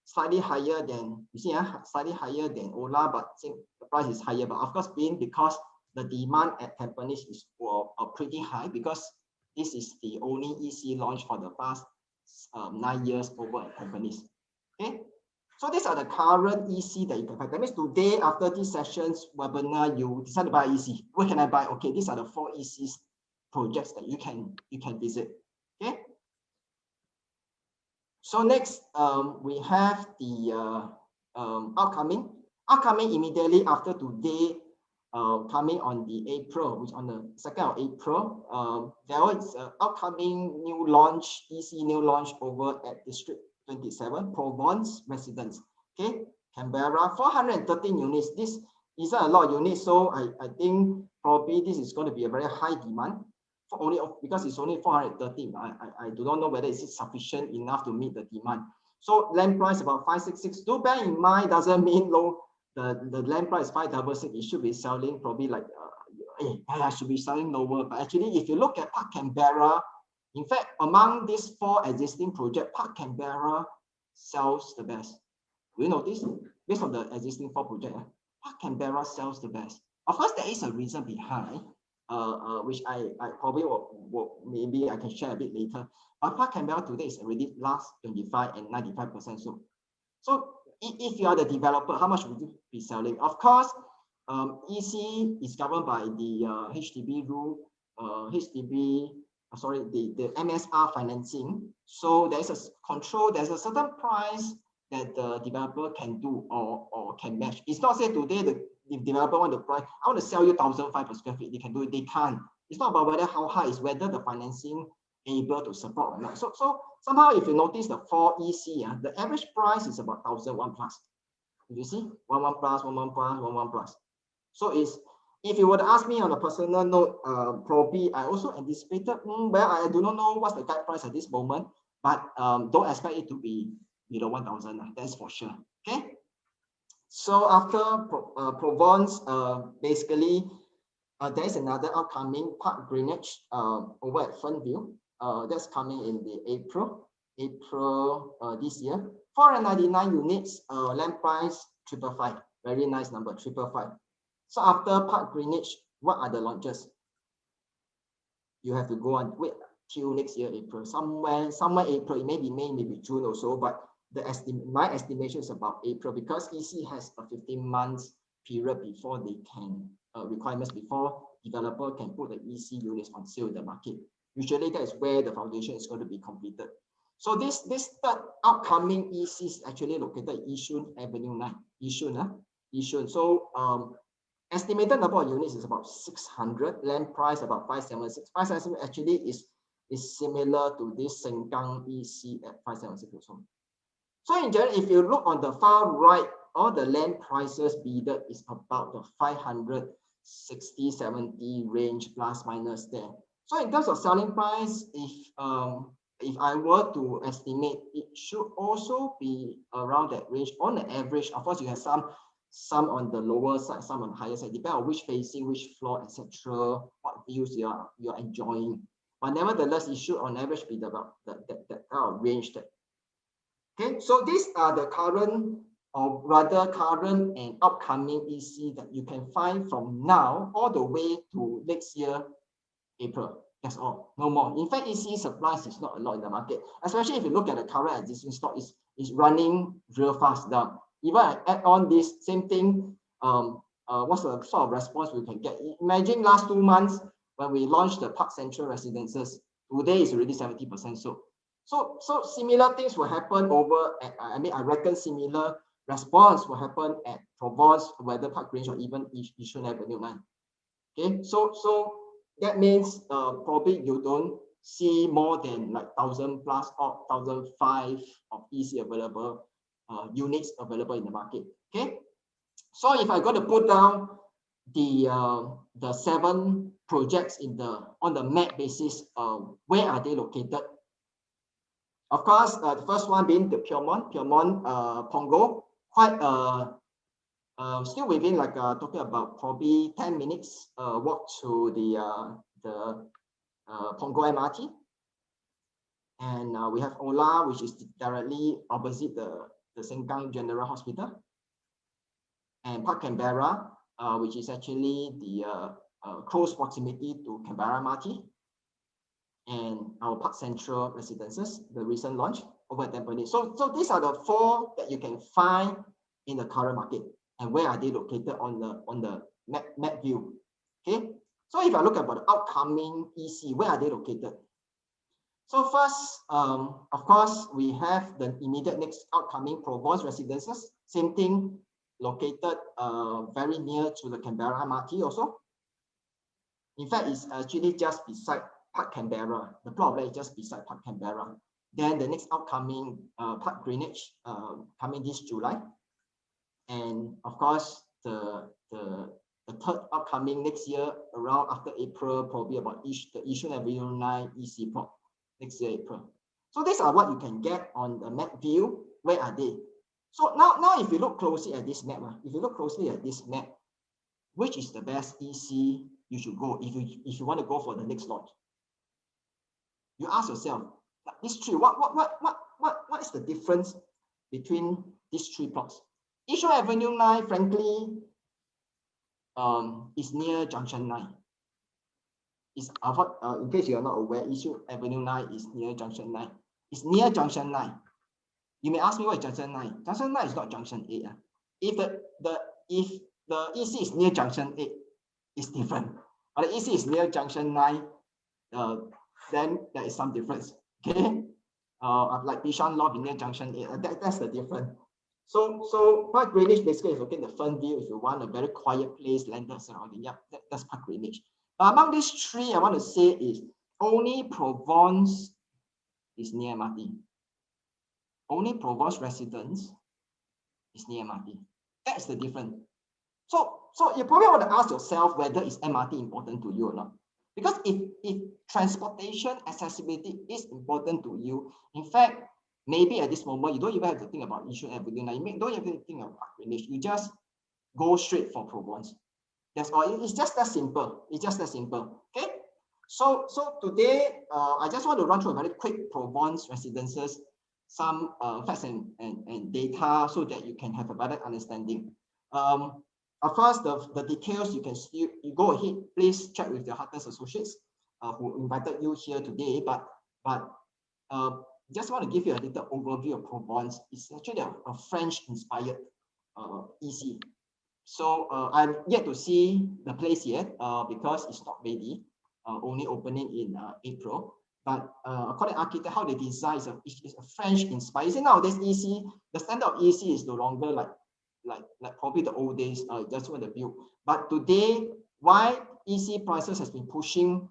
slightly higher than you see, slightly higher than Ola, but I think the price is higher. But of course, being because the demand at Tampines is pretty high, because this is the only EC launch for the past 9 years over at Tampines. Okay. So these are the current EC that you can find. That means today, after this session's webinar, you decide to buy EC. Where can I buy? Okay, these are the 4 ECs projects that you can visit. Okay. So next, we have the upcoming immediately after today, coming on the April, which on the 2nd of April, there is an upcoming new launch, EC new launch over at District 27, Provence Residence. Okay, Canberra, 413 units. This isn't a lot of units, so I think probably this is going to be a very high demand. For only because it's only 413. I do not know whether it's sufficient enough to meet the demand. So land price about 566. Do bear in mind, doesn't mean low. The land price 566. It should be selling probably like I should be selling lower. But actually, if you look at Park Canberra, in fact, among these 4 existing projects, Park Canberra sells the best. Do you notice? Based on the existing 4 projects, Park Canberra sells the best. Of course, there is a reason behind, which I probably will maybe I can share a bit later. But Park Canberra today is already last 25 and 95% sold. So if you are the developer, how much would you be selling? Of course, EC is governed by the HDB rule, the MSR financing. So there's a control, there's a certain price that the developer can do or can match. It's not say today the developer want the price, I want to sell you 1,500 per square feet, they can do it, they can't. It's not about whether how high, it's whether the financing able to support or not. So somehow if you notice the 4 EC, the average price is about 1,001 plus. You see, 11 plus, 11 plus, 11 plus. So it's, if you were to ask me on a personal note, probably I also anticipated, well, I do not know what's the guide price at this moment, but don't expect it to be below 1,000. That's for sure. Okay. So after Provence, basically, there's another upcoming Park Greenwich over at Fernview. That's coming in the April this year. 499 units, land price 555. Very nice number, 555. So after Park Greenwich, what are the launches? You have to go on wait till next year April, somewhere April. It may be May, maybe June also, but my estimation is about April, because EC has a 15 months period before they can requirements before developer can put the EC units on sale in the market. Usually that is where the foundation is going to be completed. So this third upcoming EC is actually located at Yishun Avenue 9. Yishun. So estimated number of units is about 600. Land price about 576. 576 actually is similar to this Sengkang EC at 576 also. So in general, if you look on the far right, all the land prices bidded is about the 560, 70 range, plus minus there. So in terms of selling price, if I were to estimate, it should also be around that range on the average. Of course, you have some on the lower side, some on the higher side, depending on which facing, which floor, etc., what views you're enjoying. But nevertheless, it should on average be about that kind of range. Okay, so these are the current, or rather current and upcoming EC that you can find from now all the way to next year, April. That's all, no more. In fact, EC supplies is not a lot in the market, especially if you look at the current existing stock, is running real fast down. Even I add on this same thing, what's the sort of response we can get? Imagine last 2 months when we launched the Park Central Residences, today is already 70% sold. So similar things will happen over, I reckon similar response will happen at Provence, whether Park Grange or even Yishun Avenue 9. Okay, so that means probably you don't see more than like 1,000 plus or 1,005 of EC available units available in the market. Okay, so if I got to put down the 7 projects on the map basis, where are they located? Of course, the first one being the Pyrmont Punggol, quite still within like talking about probably 10 minutes walk to the Punggol MRT. And we have Ola, which is directly opposite the Sengkang General Hospital. And Park Canberra, which is actually the close proximity to Canberra MRT. And our Park Central residences, the recent launch over at Tampines. So these are the 4 that you can find in the current market. And where are they located on the map view? Okay. So if I look about the upcoming EC, where are they located? So first, of course, we have the immediate next upcoming Provence Residences. Same thing, located very near to the Canberra MRT also. In fact, it's actually just beside Park Canberra. The plot of land is just beside Park Canberra. Then the next upcoming Park Greenwich coming this July. And of course, the third upcoming next year, around after April, probably about the Yishun Avenue 9 EC plot next year April. So these are what you can get on the map view. Where are they? So now if you look closely at this map, which is the best EC you should go if you want to go for the next launch? You ask yourself, these 3, what is the difference between these 3 plots? Yishun Avenue 9, frankly, is near Junction 9. In case you are not aware, Yishun Avenue 9 is near Junction 9. It's near Junction 9. You may ask me what is Junction 9. Junction 9 is not Junction 8. If the EC is near Junction 8, it's different. But the EC is near Junction 9, then there is some difference. Okay, like Bishan Law near Junction 8, that's the difference. So Park Greenwich basically is looking at the front view. If you want a very quiet place, landed surrounding, yeah, that's Park Greenwich. But among these 3, I want to say is only Provence is near MRT. Only Provence Residence is near MRT. That's the difference. So you probably want to ask yourself whether is MRT important to you or not. Because if transportation accessibility is important to you, in fact, maybe at this moment, you don't even have to think about Yishun Avenue. You don't even think of Park Greenwich. You just go straight for Provence. That's all. It's just that simple. It's just that simple. Okay. So today, I just want to run through a very quick Provence Residences, some facts and data so that you can have a better understanding. Of course, the details you can see, you go ahead, please check with your Huttons associates who invited you here today. But just want to give you a little overview of Provence. It's actually a French-inspired EC. So I'm yet to see the place yet because it's not ready, only opening in April. But according to architect, how they design is a French-inspired. You see, nowadays EC, the standard of EC is no longer like probably the old days, just when the build. But today, why EC prices has been pushing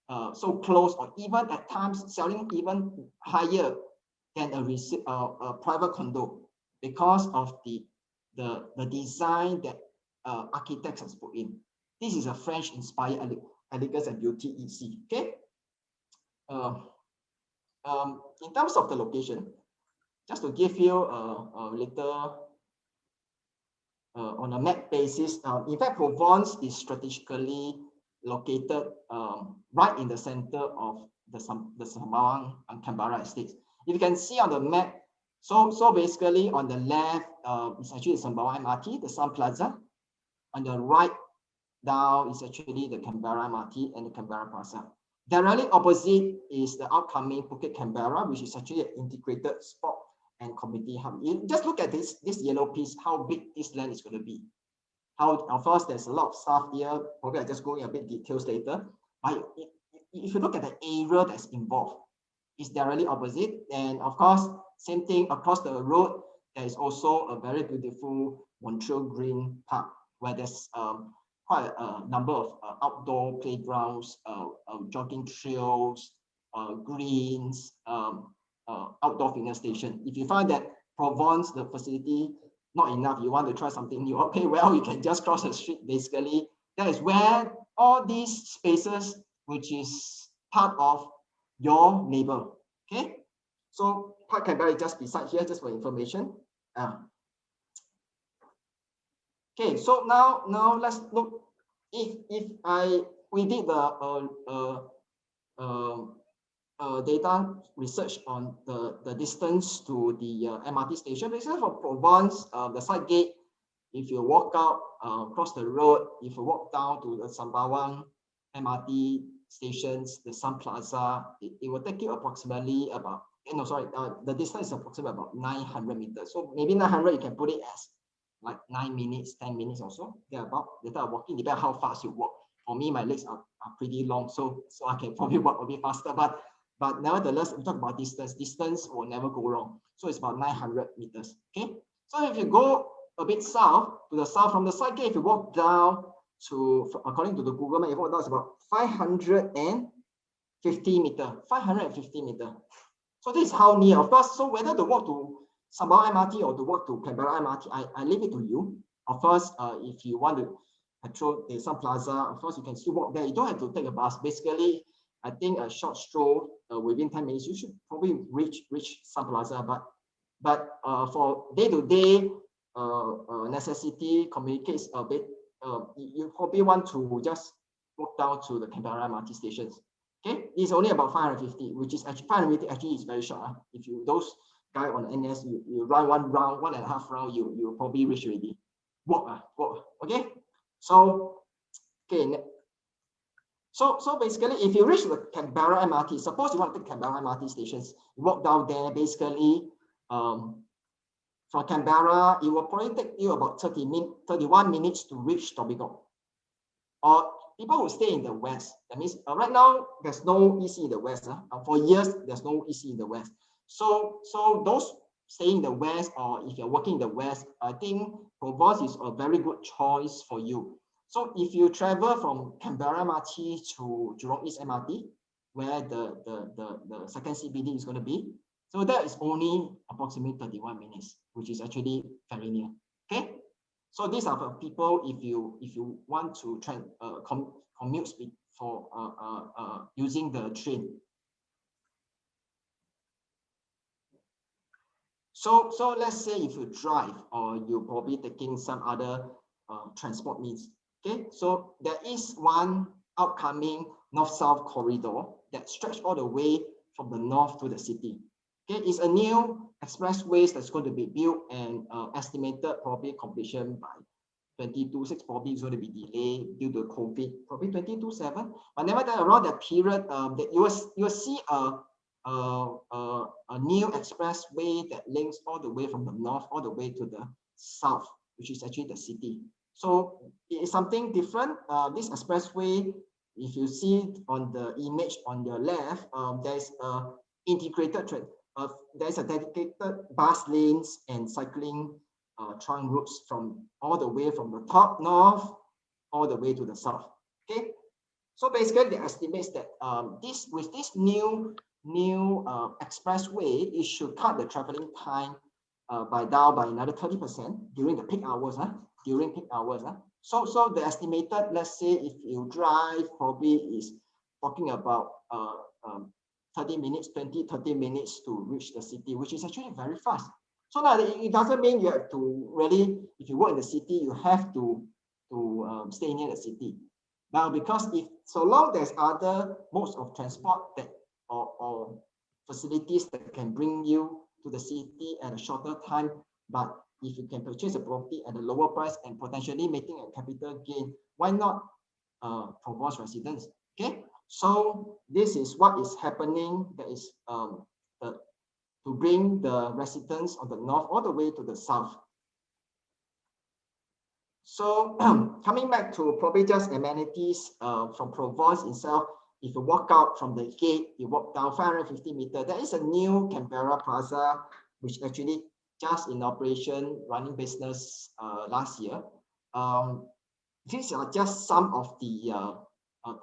so close, or even at times selling even higher than a private condo, because of the design that architects has put in. This is a French-inspired elegance and beauty EC. Okay. In terms of the location, just to give you a little on a map basis, in fact, Provence is strategically located right in the center of the Sembawang and Canberra estates. If you can see on the map, so basically on the left, it's actually the Sembawang MRT, the Sun Plaza. On the right down is actually the Canberra MRT and the Canberra Plaza. Directly opposite is the upcoming Phuket Canberra, which is actually an integrated sport and community hub. You just look at this yellow piece, how big this land is going to be. How, of course, there's a lot of stuff here. Probably I'll just go in a bit details later. But if you look at the area that's involved, it's directly opposite. And of course, same thing across the road, there is also a very beautiful Montreal Green Park where there's quite a number of outdoor playgrounds, jogging trails, greens, outdoor fitness station. If you find that Provence, the facility, not enough, you want to try something new, okay, well, you can just cross the street. Basically, that is where all these spaces, which is part of your neighbor, okay? So Park Canberra is just beside here, just for information. Okay, so now let's look. If we did the data research on the distance to the MRT station. Basically, for Provence, the side gate, if you walk out across the road, if you walk down to the Sembawang MRT stations, the Sun Plaza, it will take you approximately about, the distance is approximately about 900 meters. So maybe 900, you can put it as like 9 minutes, 10 minutes or so. They're about the time of walking, depending on how fast you walk. For me, my legs are pretty long, so I can probably walk a bit faster. But nevertheless, we talk about distance. Distance will never go wrong. So it's about 900 meters. Okay. So if you go a bit south, to the south from the side gate, if you walk down to, according to the Google map, you walk down, it's about 550 meters. 550 meters. So this is how near. Of course, so whether to walk to Sembawang MRT or to walk to Canberra MRT, I leave it to you. Of course, if you want to patrol the Sun Plaza, of course, you can still walk there. You don't have to take a bus. Basically, I think a short stroll within 10 minutes, you should probably reach Sun Plaza. But for day-to-day necessity, communicates a bit, you probably want to just walk down to the Canberra MRT stations. Okay, it's only about 550, which is actually 550 actually is very short. If you those guy on NS, you run 1.5 round, you probably reach already. Walk. Okay. So okay. So basically, if you reach the Canberra MRT, suppose you want to take Canberra MRT stations, you walk down there. Basically, from Canberra, it will probably take you about 31 minutes to reach Tobigo. Or people who stay in the west, that means right now there's no EC in the west. For years there's no EC in the west. So those staying in the west, or if you're working in the west, I think Provence is a very good choice for you. So if you travel from Canberra MRT to Jurong East MRT, where the second CBD is going to be, so that is only approximately 31 minutes, which is actually very near. Okay, so these are for people if you want to commute speed for using the train. So let's say if you drive, or you're probably taking some other transport means. Okay, so there is one upcoming north-south corridor that stretches all the way from the north to the city. Okay, it's a new expressway that's going to be built and estimated probably completion by 2026. Probably is going to be delayed due to COVID, probably 2027. But nevertheless, around that period, that you will see a new expressway that links all the way from the north all the way to the south, which is actually the city. So it is something different. This expressway, if you see on the image on your left, there's a integrated there's a dedicated bus lanes and cycling trunk routes from all the way from the top north all the way to the south. Okay, so basically the estimates that with this new expressway, it should cut the traveling time by another 30% during the peak hours. So the estimated, let's say if you drive, probably is talking about 30 minutes to reach the city, which is actually very fast. So now it doesn't mean you have to really, if you work in the city, you have to stay near the city. Now, because if so long there's other modes of transport that or facilities that can bring you to the city at a shorter time, but if you can purchase a property at a lower price and potentially making a capital gain, why not Provence Residence? Okay, so this is what is happening. That is to bring the residents of the north all the way to the south. So coming back to probably just amenities from Provence itself. If you walk out from the gate, you walk down 550 meters, there is a new Canberra Plaza, which actually just in operation, running business last year. These are just some of the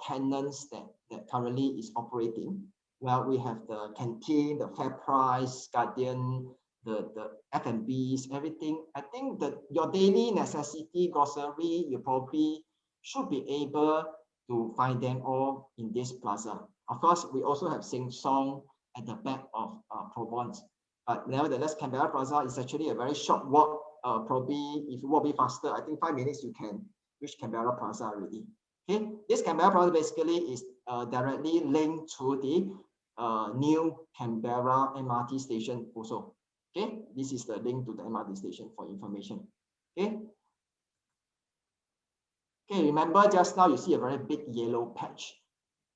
tenants that currently is operating. Well, we have the canteen, the Fair Price, Guardian, the F&Bs, everything. I think that your daily necessity grocery, you probably should be able to find them all in this plaza. Of course, we also have Sing Song at the back of Provence. But nevertheless, Canberra Plaza is actually a very short walk. Probably if you walk a bit faster, I think 5 minutes you can reach Canberra Plaza already. Okay, this Canberra Plaza basically is directly linked to the new Canberra MRT station also. Okay, this is the link to the MRT station for information. Okay. Okay, remember just now you see a very big yellow patch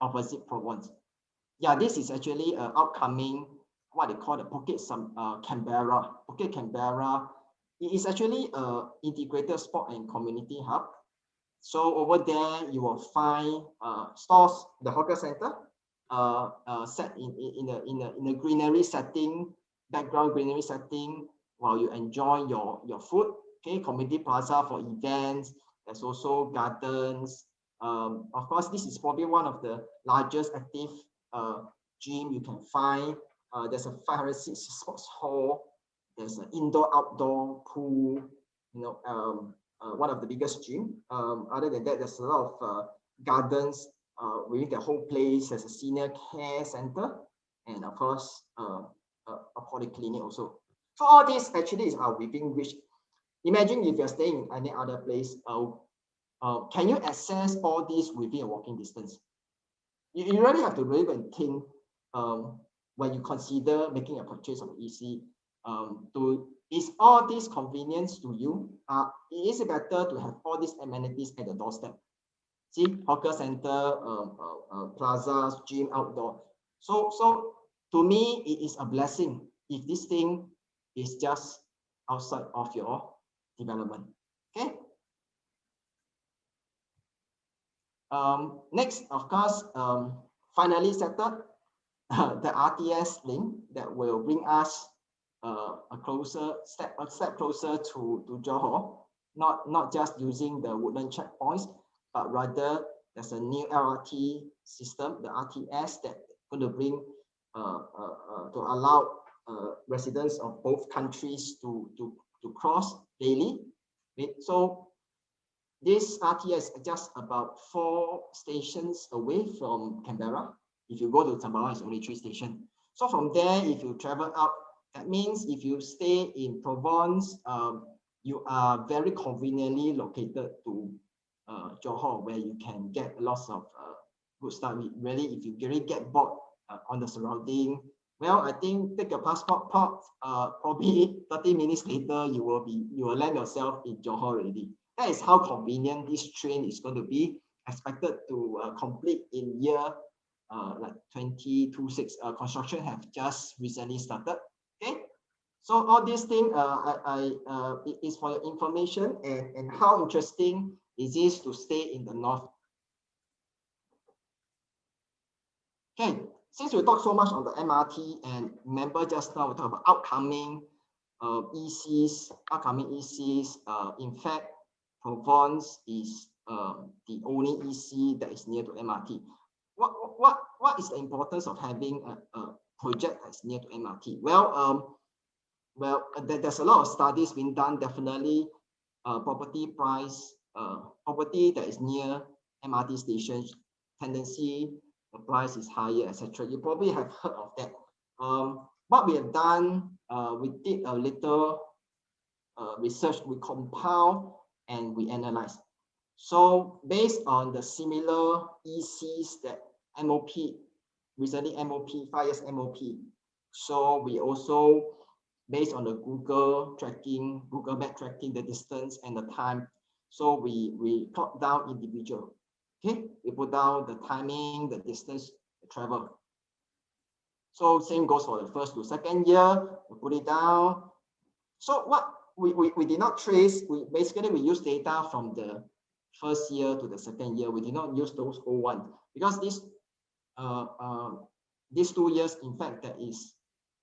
opposite Provence. Yeah, this is actually an upcoming, what they call the Canberra. Phuket Canberra. It is actually an integrated sport and community hub. So over there, you will find stores, the hawker center, set in a greenery setting, background greenery setting, while you enjoy your food. Okay, community plaza for events. There's also gardens. Of course, this is probably one of the largest active gym you can find. There's a 506 sports hall. There's an indoor-outdoor pool. You know, one of the biggest gym. Other than that, there's a lot of gardens within the whole place. There's a senior care center, and of course, a polyclinic also. So all this actually is within which. Imagine if you're staying in any other place, can you access all these within a walking distance? You really have to really think when you consider making a purchase of EC. Is all this convenience to you? It is better to have all these amenities at the doorstep. See, hawker center, plazas, gym, outdoor. So to me, it is a blessing if this thing is just outside of your development. Okay. Next, of course, finally settled the RTS link that will bring us a step closer to Johor. Not just using the Woodland checkpoints, but rather there's a new LRT system, the RTS, that going to bring to allow residents of both countries to cross daily. So this RTS is just about 4 stations away from Canberra. If you go to Sembawang, it's only 3 stations. So from there, if you travel out, that means if you stay in Provence, you are very conveniently located to Johor, where you can get lots of good stuff. Really, if you really get bored on the surrounding, well, I think take a passport port, probably 30 minutes later, you will land yourself in Johor already. That is how convenient this train is going to be. Expected to complete in year like 2026. Construction have just recently started. Okay, so all these things it is for your information, and how interesting is it to stay in the north. Okay, since we talk so much on the MRT, and remember just now we talked about upcoming ECs. In fact, Provence is the only EC that is near to MRT. What is the importance of having a project that's near to MRT? Well, there's a lot of studies being done. Definitely, property that is near MRT stations, tendency the price is higher, etc. You probably have heard of that. What we have done, we did a little research. We compiled and we analyzed. So based on the similar ECs that MOP, recently MOP, 5 years MOP. So we also, based on the Google Map tracking, the distance and the time. So we plot down individual. Okay, we put down the timing, the distance, the travel. So same goes for the first to second year. We put it down. So what we did not trace. We use data from the first year to the second year. We did not use those whole ones because these 2 years, in fact, that is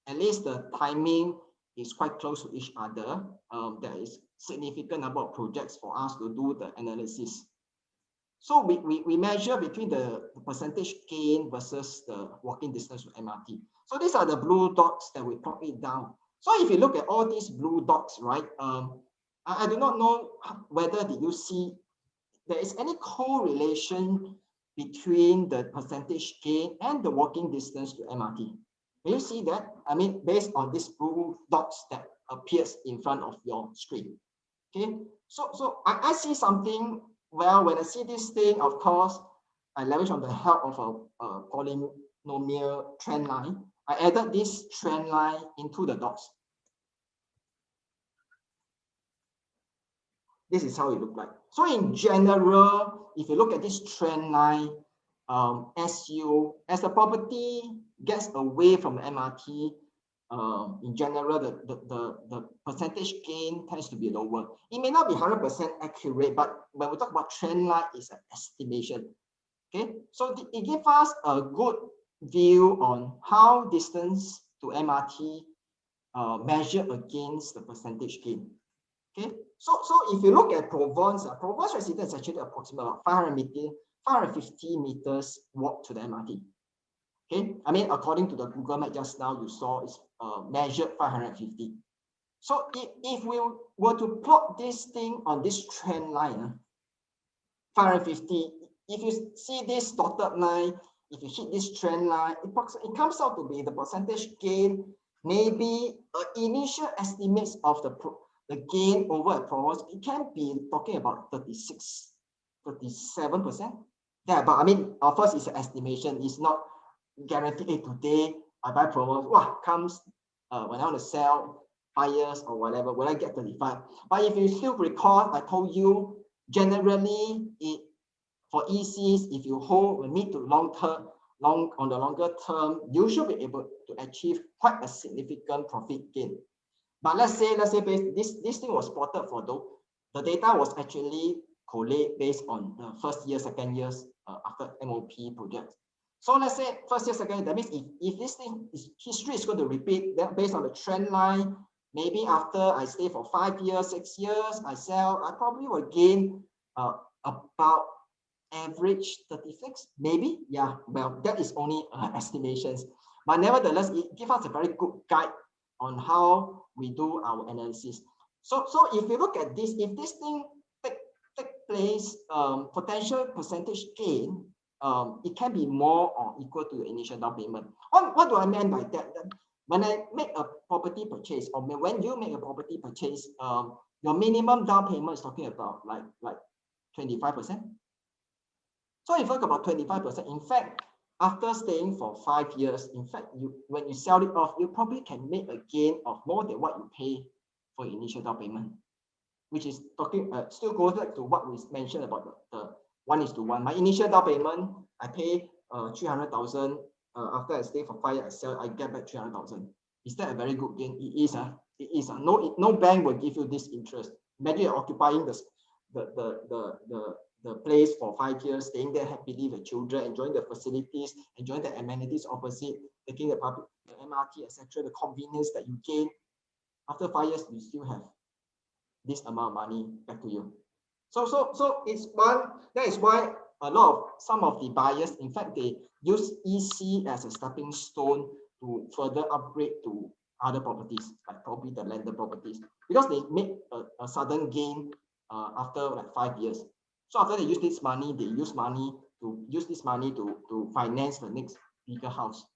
at least the timing is quite close to each other. There is significant number of projects for us to do the analysis. So we measure between the percentage gain versus the walking distance to MRT. So these are the blue dots that we plot it down. So if you look at all these blue dots, right? I do not know whether did you see there is any correlation between the percentage gain and the walking distance to MRT. Can you see that? I mean, based on these blue dots that appears in front of your screen. Okay, so I see something. Well, when I see this thing, of course, I leverage on the help of a polynomial trend line. I added this trend line into the dots. This is how it looks like. So in general, if you look at this trend line, as the property gets away from the MRT, in general, the percentage gain tends to be lower. It may not be 100% accurate, but when we talk about trend line, it's an estimation. Okay, so it gives us a good view on how distance to MRT measured against the percentage gain. Okay, so if you look at Provence, Provence Residence is actually approximately about 550 meters walk to the MRT. Okay, I mean, according to the Google Map just now, you saw it's measured 550. So if we were to plot this thing on this trend line, 550, if you see this dotted line, if you hit this trend line, it comes out to be the percentage gain, maybe initial estimates of the gain over at Provence, it can be talking about 36, 37%. Yeah, but I mean, of course, it's an estimation. It's not guaranteed. Hey, today I buy Provence, wow, comes when I want to sell 5 years or whatever, will I get 35? But if you still recall, I told you, generally, for ECs, if you hold mid to long term, on the longer term, you should be able to achieve quite a significant profit gain. But let's say this thing was plotted for the data was actually collate based on the first year, second years after MOP projects. So let's say first year, second year, that means if this thing history is going to repeat, then based on the trend line, maybe after I stay for 5 years, 6 years, I sell, I probably will gain about average 36, maybe. Yeah, well, that is only estimations. But nevertheless, it gives us a very good guide on how we do our analysis. So if you look at this, if this thing take place, potential percentage gain, it can be more or equal to the initial down payment. What do I mean by that? When I make a property purchase, or when you make a property purchase, your minimum down payment is talking about like 25%. So if you talk about 25%, in fact, after staying for 5 years, in fact, when you sell it off, you probably can make a gain of more than what you pay for initial down payment, which is talking still goes back to what we mentioned about the 1:1. My initial down payment, I pay 300,000. After I stay for 5 years, I sell, I get back 300,000. Is that a very good gain? It is. It is. No bank will give you this interest. Imagine you're occupying the place for 5 years, staying there happily with children, enjoying the facilities, enjoying the amenities opposite, taking the public, the MRT, etc., the convenience that you gain. After 5 years, you still have this amount of money back to you. So it's that is why some of the buyers, in fact, they use EC as a stepping stone to further upgrade to other properties, like probably the landed properties, because they make a sudden gain after like 5 years. So after they use this money, they use this money to finance the next bigger house.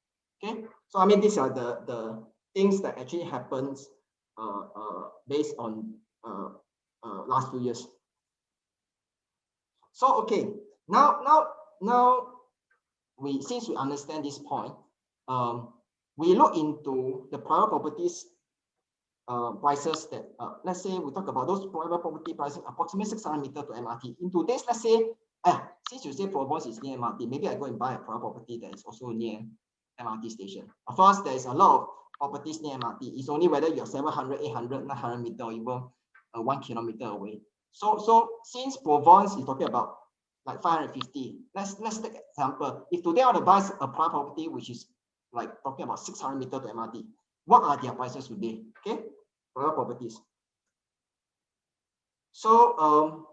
Okay, so I mean, these are the things that actually happens based on last few years. So okay, now since we understand this point, we look into the private properties prices that let's say we talk about those private property prices approximately 600 meters to MRT. In today's, let's say, since you say Provence is near MRT, maybe I go and buy a private property that is also near MRT station. Of course, there is a lot of properties near MRT. It's only whether you're 700, 800, 900 meters or even 1 kilometer away. So since Provence is talking about like 550, let's take an example. If today I want to buy a private property which is like talking about 600 meters to MRT, what are their prices today? Okay, private properties. So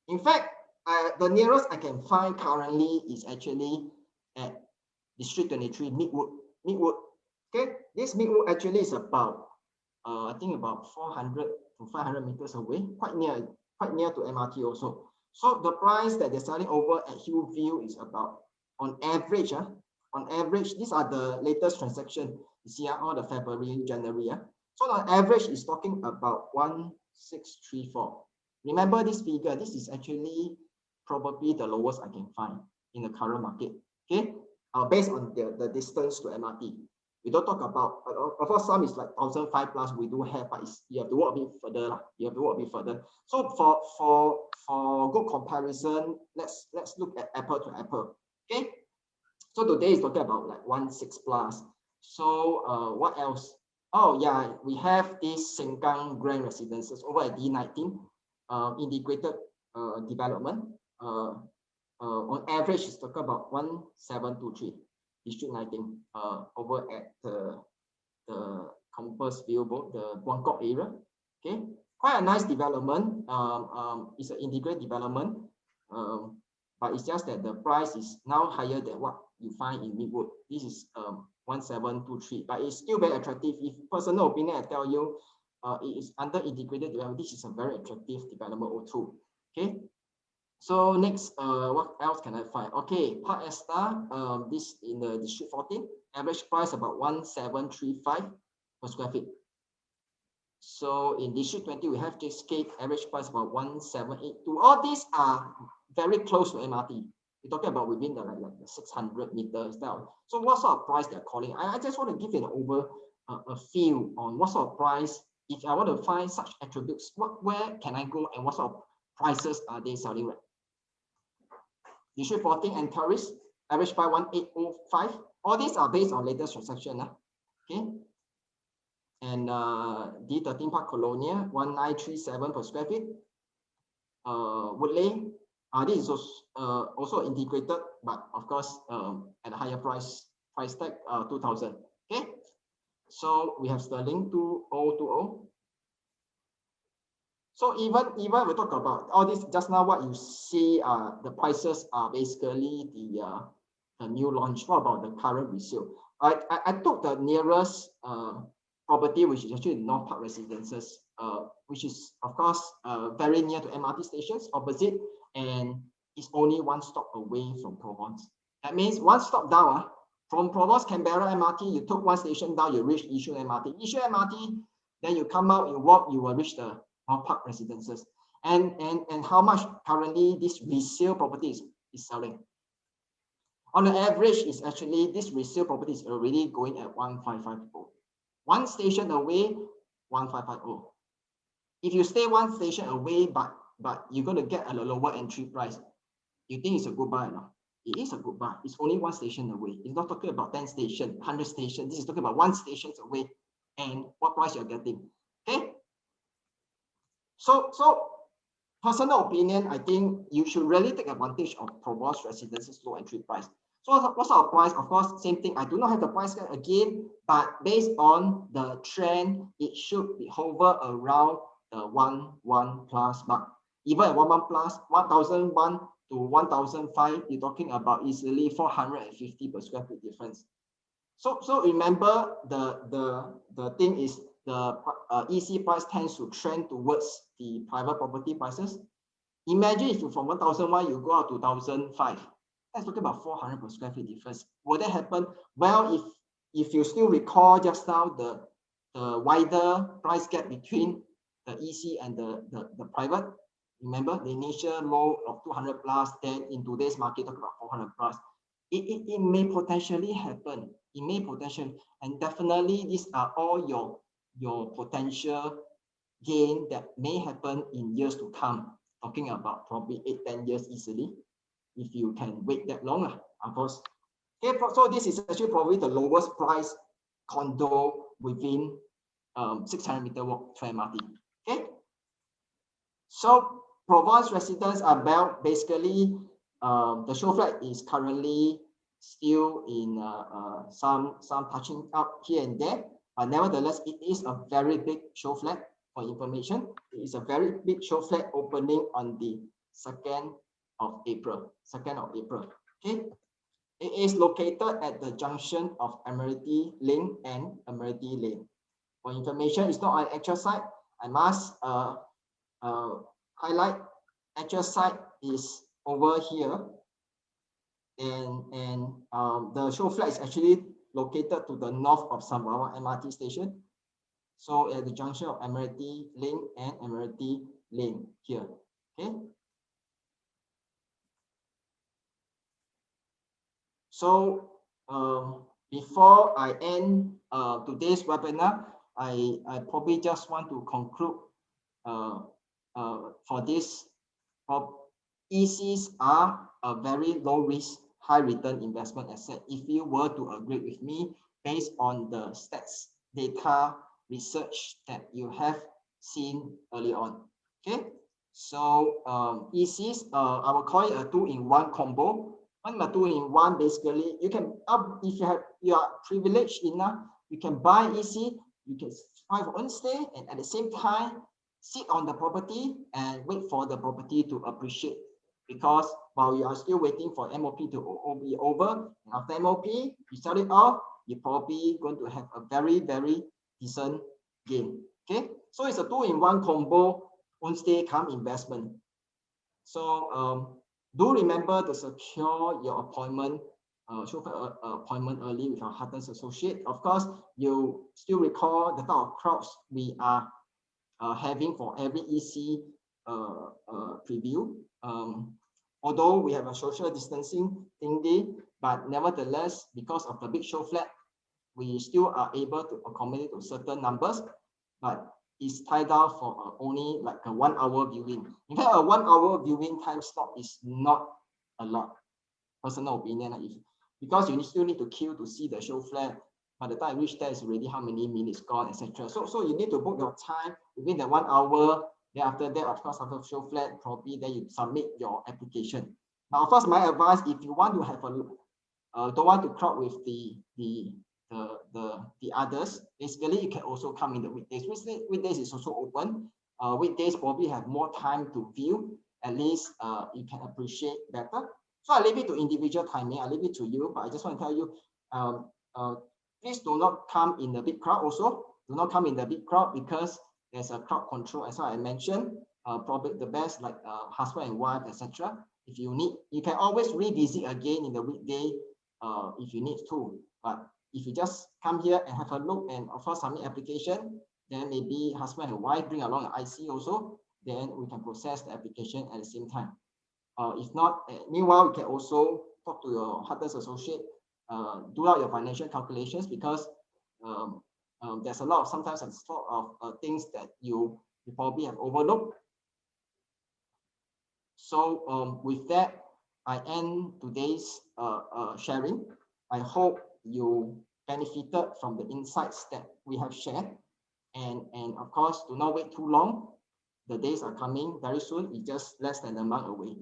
in fact, the nearest I can find currently is actually at District 23, Midwood. Okay, this Midwood actually is about I think about 400 to 500 meters away, quite near to MRT also. So the price that they're selling over at Hillview is about, on average, these are the latest transaction. You see all the February, January. So on average, is talking about 1634. Remember this figure. This is actually probably the lowest I can find in the current market. Okay, based on the distance to MRT. We don't talk about, of course, some is like 1,005 plus. We do have, but you have to walk a bit further. You have to walk a bit further. So for good comparison, let's look at apple to apple. Okay. So today is talking about like 16 plus. So what else? Oh yeah, we have this Sengkang Grand Residences over at D19, integrated development. On average, it's talking about 1723. District 19 over at the Compass View, the Buangkok area. Okay, quite a nice development. It's an integrated development, but it's just that the price is now higher than what you find in Midwood. This is 1723, but it's still very attractive. If personal opinion, I tell you, it is under integrated development. This is a very attractive development O2. Okay. So next, what else can I find? Okay, Park Esta, this in the District 14, average price about 1735 per square feet. So in District 20, we have Cake, average price about 1782. All these are very close to MRT. We're talking about within the like the 600 meters down. So what sort of price they're calling? I just want to give you a feel on what sort of price. If I want to find such attributes, where can I go and what sort of prices are they selling at? District 14 and Terrace, average by 1805. All these are based on latest transaction. Okay. And D13 Park Colonia, 1937 per square feet. Woodley, this is also integrated, but of course at a higher price tag, 2000. Okay. So we have Sterling 2020. So even we talk about all this just now, what you see the prices are basically the new launch. What about the current resale? I took the nearest property, which is actually North Park Residences, which is of course very near to MRT stations opposite, and it's only one stop away from Provence. That means one stop down from Provence Canberra MRT. You took one station down, you reach Yishun MRT. Yishun MRT, then you come out, you walk, you will reach the North Park Residences. And how much currently this resale property is selling? On the average, is actually this resale property is already going at 1550. One station away, 1550. If you stay one station away, but you're going to get a lower entry price, you think it's a good buy or not? It is a good buy. It's only one station away. It's not talking about 10 stations, 100 stations. This is talking about one station away and what price you're getting. Okay. So personal opinion, I think you should really take advantage of Provence Residences low entry price. So what sort of price? Of course, same thing. I do not have the price again, but based on the trend, it should be hover around the 1,100 plus mark. Even at 1,100 plus, 1,001 to 1,005, you're talking about easily 450 per square feet difference. So remember the thing is the EC price tends to trend towards the private property prices. Imagine if you from 1,001 you go out to 1,005. That's talking about 400 per square feet difference. Will that happen? Well, if you still recall just now the wider price gap between the EC and the private. Remember the initial low of 200 plus, then in today's market talk about 400 plus. It may potentially happen. It may potentially, and definitely these are all your potential gain that may happen in years to come. Talking about probably 8-10 years easily, if you can wait that long, of course. Okay, so this is actually probably the lowest price condo within 600 meter walk to MRT. Okay, so Provence Residence are about basically the show flat is currently still in some touching up here and there. But nevertheless, it is a very big show flat. For information, it is a very big show flat opening on the 2nd of April. 2nd of April. Okay. It is located at the junction of Admiralty Lane and Admiralty Lane. For information, it's not an actual site. I must highlight actual site is over here, and the show flat is actually located to the north of Sembawang MRT station. So at the junction of Admiralty Lane and Admiralty Lane here. Okay. So before I end today's webinar, I probably just want to conclude for this. ECs are a very low risk, high return investment asset. If you were to agree with me, based on the stats, data, research that you have seen early on. Okay, so ECs, I will call it a 2-in-1 combo. When a 2-in-1, basically, you can if you are privileged enough, you can buy EC, you can find your own stay, and at the same time sit on the property and wait for the property to appreciate. Because while you are still waiting for MOP to be over, and after MOP, you sell it off, you're probably going to have a very, very decent gain. Okay, so it's a 2-in-1 combo, own stay come investment. So do remember to secure your appointment, appointment early with our Huttons associate. Of course, you still recall the type of crowds we are having for every EC preview. Although we have a social distancing thingy, but nevertheless, because of the big show flat, we still are able to accommodate to certain numbers, but it's tied down for only like a 1-hour viewing. In fact, a 1-hour viewing time slot is not a lot. Personal opinion, because you still need to queue to see the show flat. By the time you reach there, is already how many minutes gone, etc. So you need to book your time within the 1 hour. Then after that, of course, after show flat, probably then you submit your application. Now, of course, my advice, if you want to have a don't want to crowd with the others, basically you can also come in the weekdays. Weekdays is also open. Weekdays probably have more time to view. At least you can appreciate better. So I leave it to individual timing. I leave it to you, but I just want to tell you, please do not come in the big crowd also. Do not come in the big crowd because there's a crowd control, as I mentioned. Probably the best, like husband and wife, etc. If you need, you can always revisit again in the weekday if you need to. But if you just come here and have a look and of course submit application, then maybe husband and wife bring along an IC also, then we can process the application at the same time. If not, meanwhile, you can also talk to your Huttons associate, do out your financial calculations, because there's a lot of sometimes a sort of things that you probably have overlooked. So with that, I end today's sharing. I hope you benefited from the insights that we have shared, and of course, do not wait too long. The days are coming very soon. It's just less than a month away.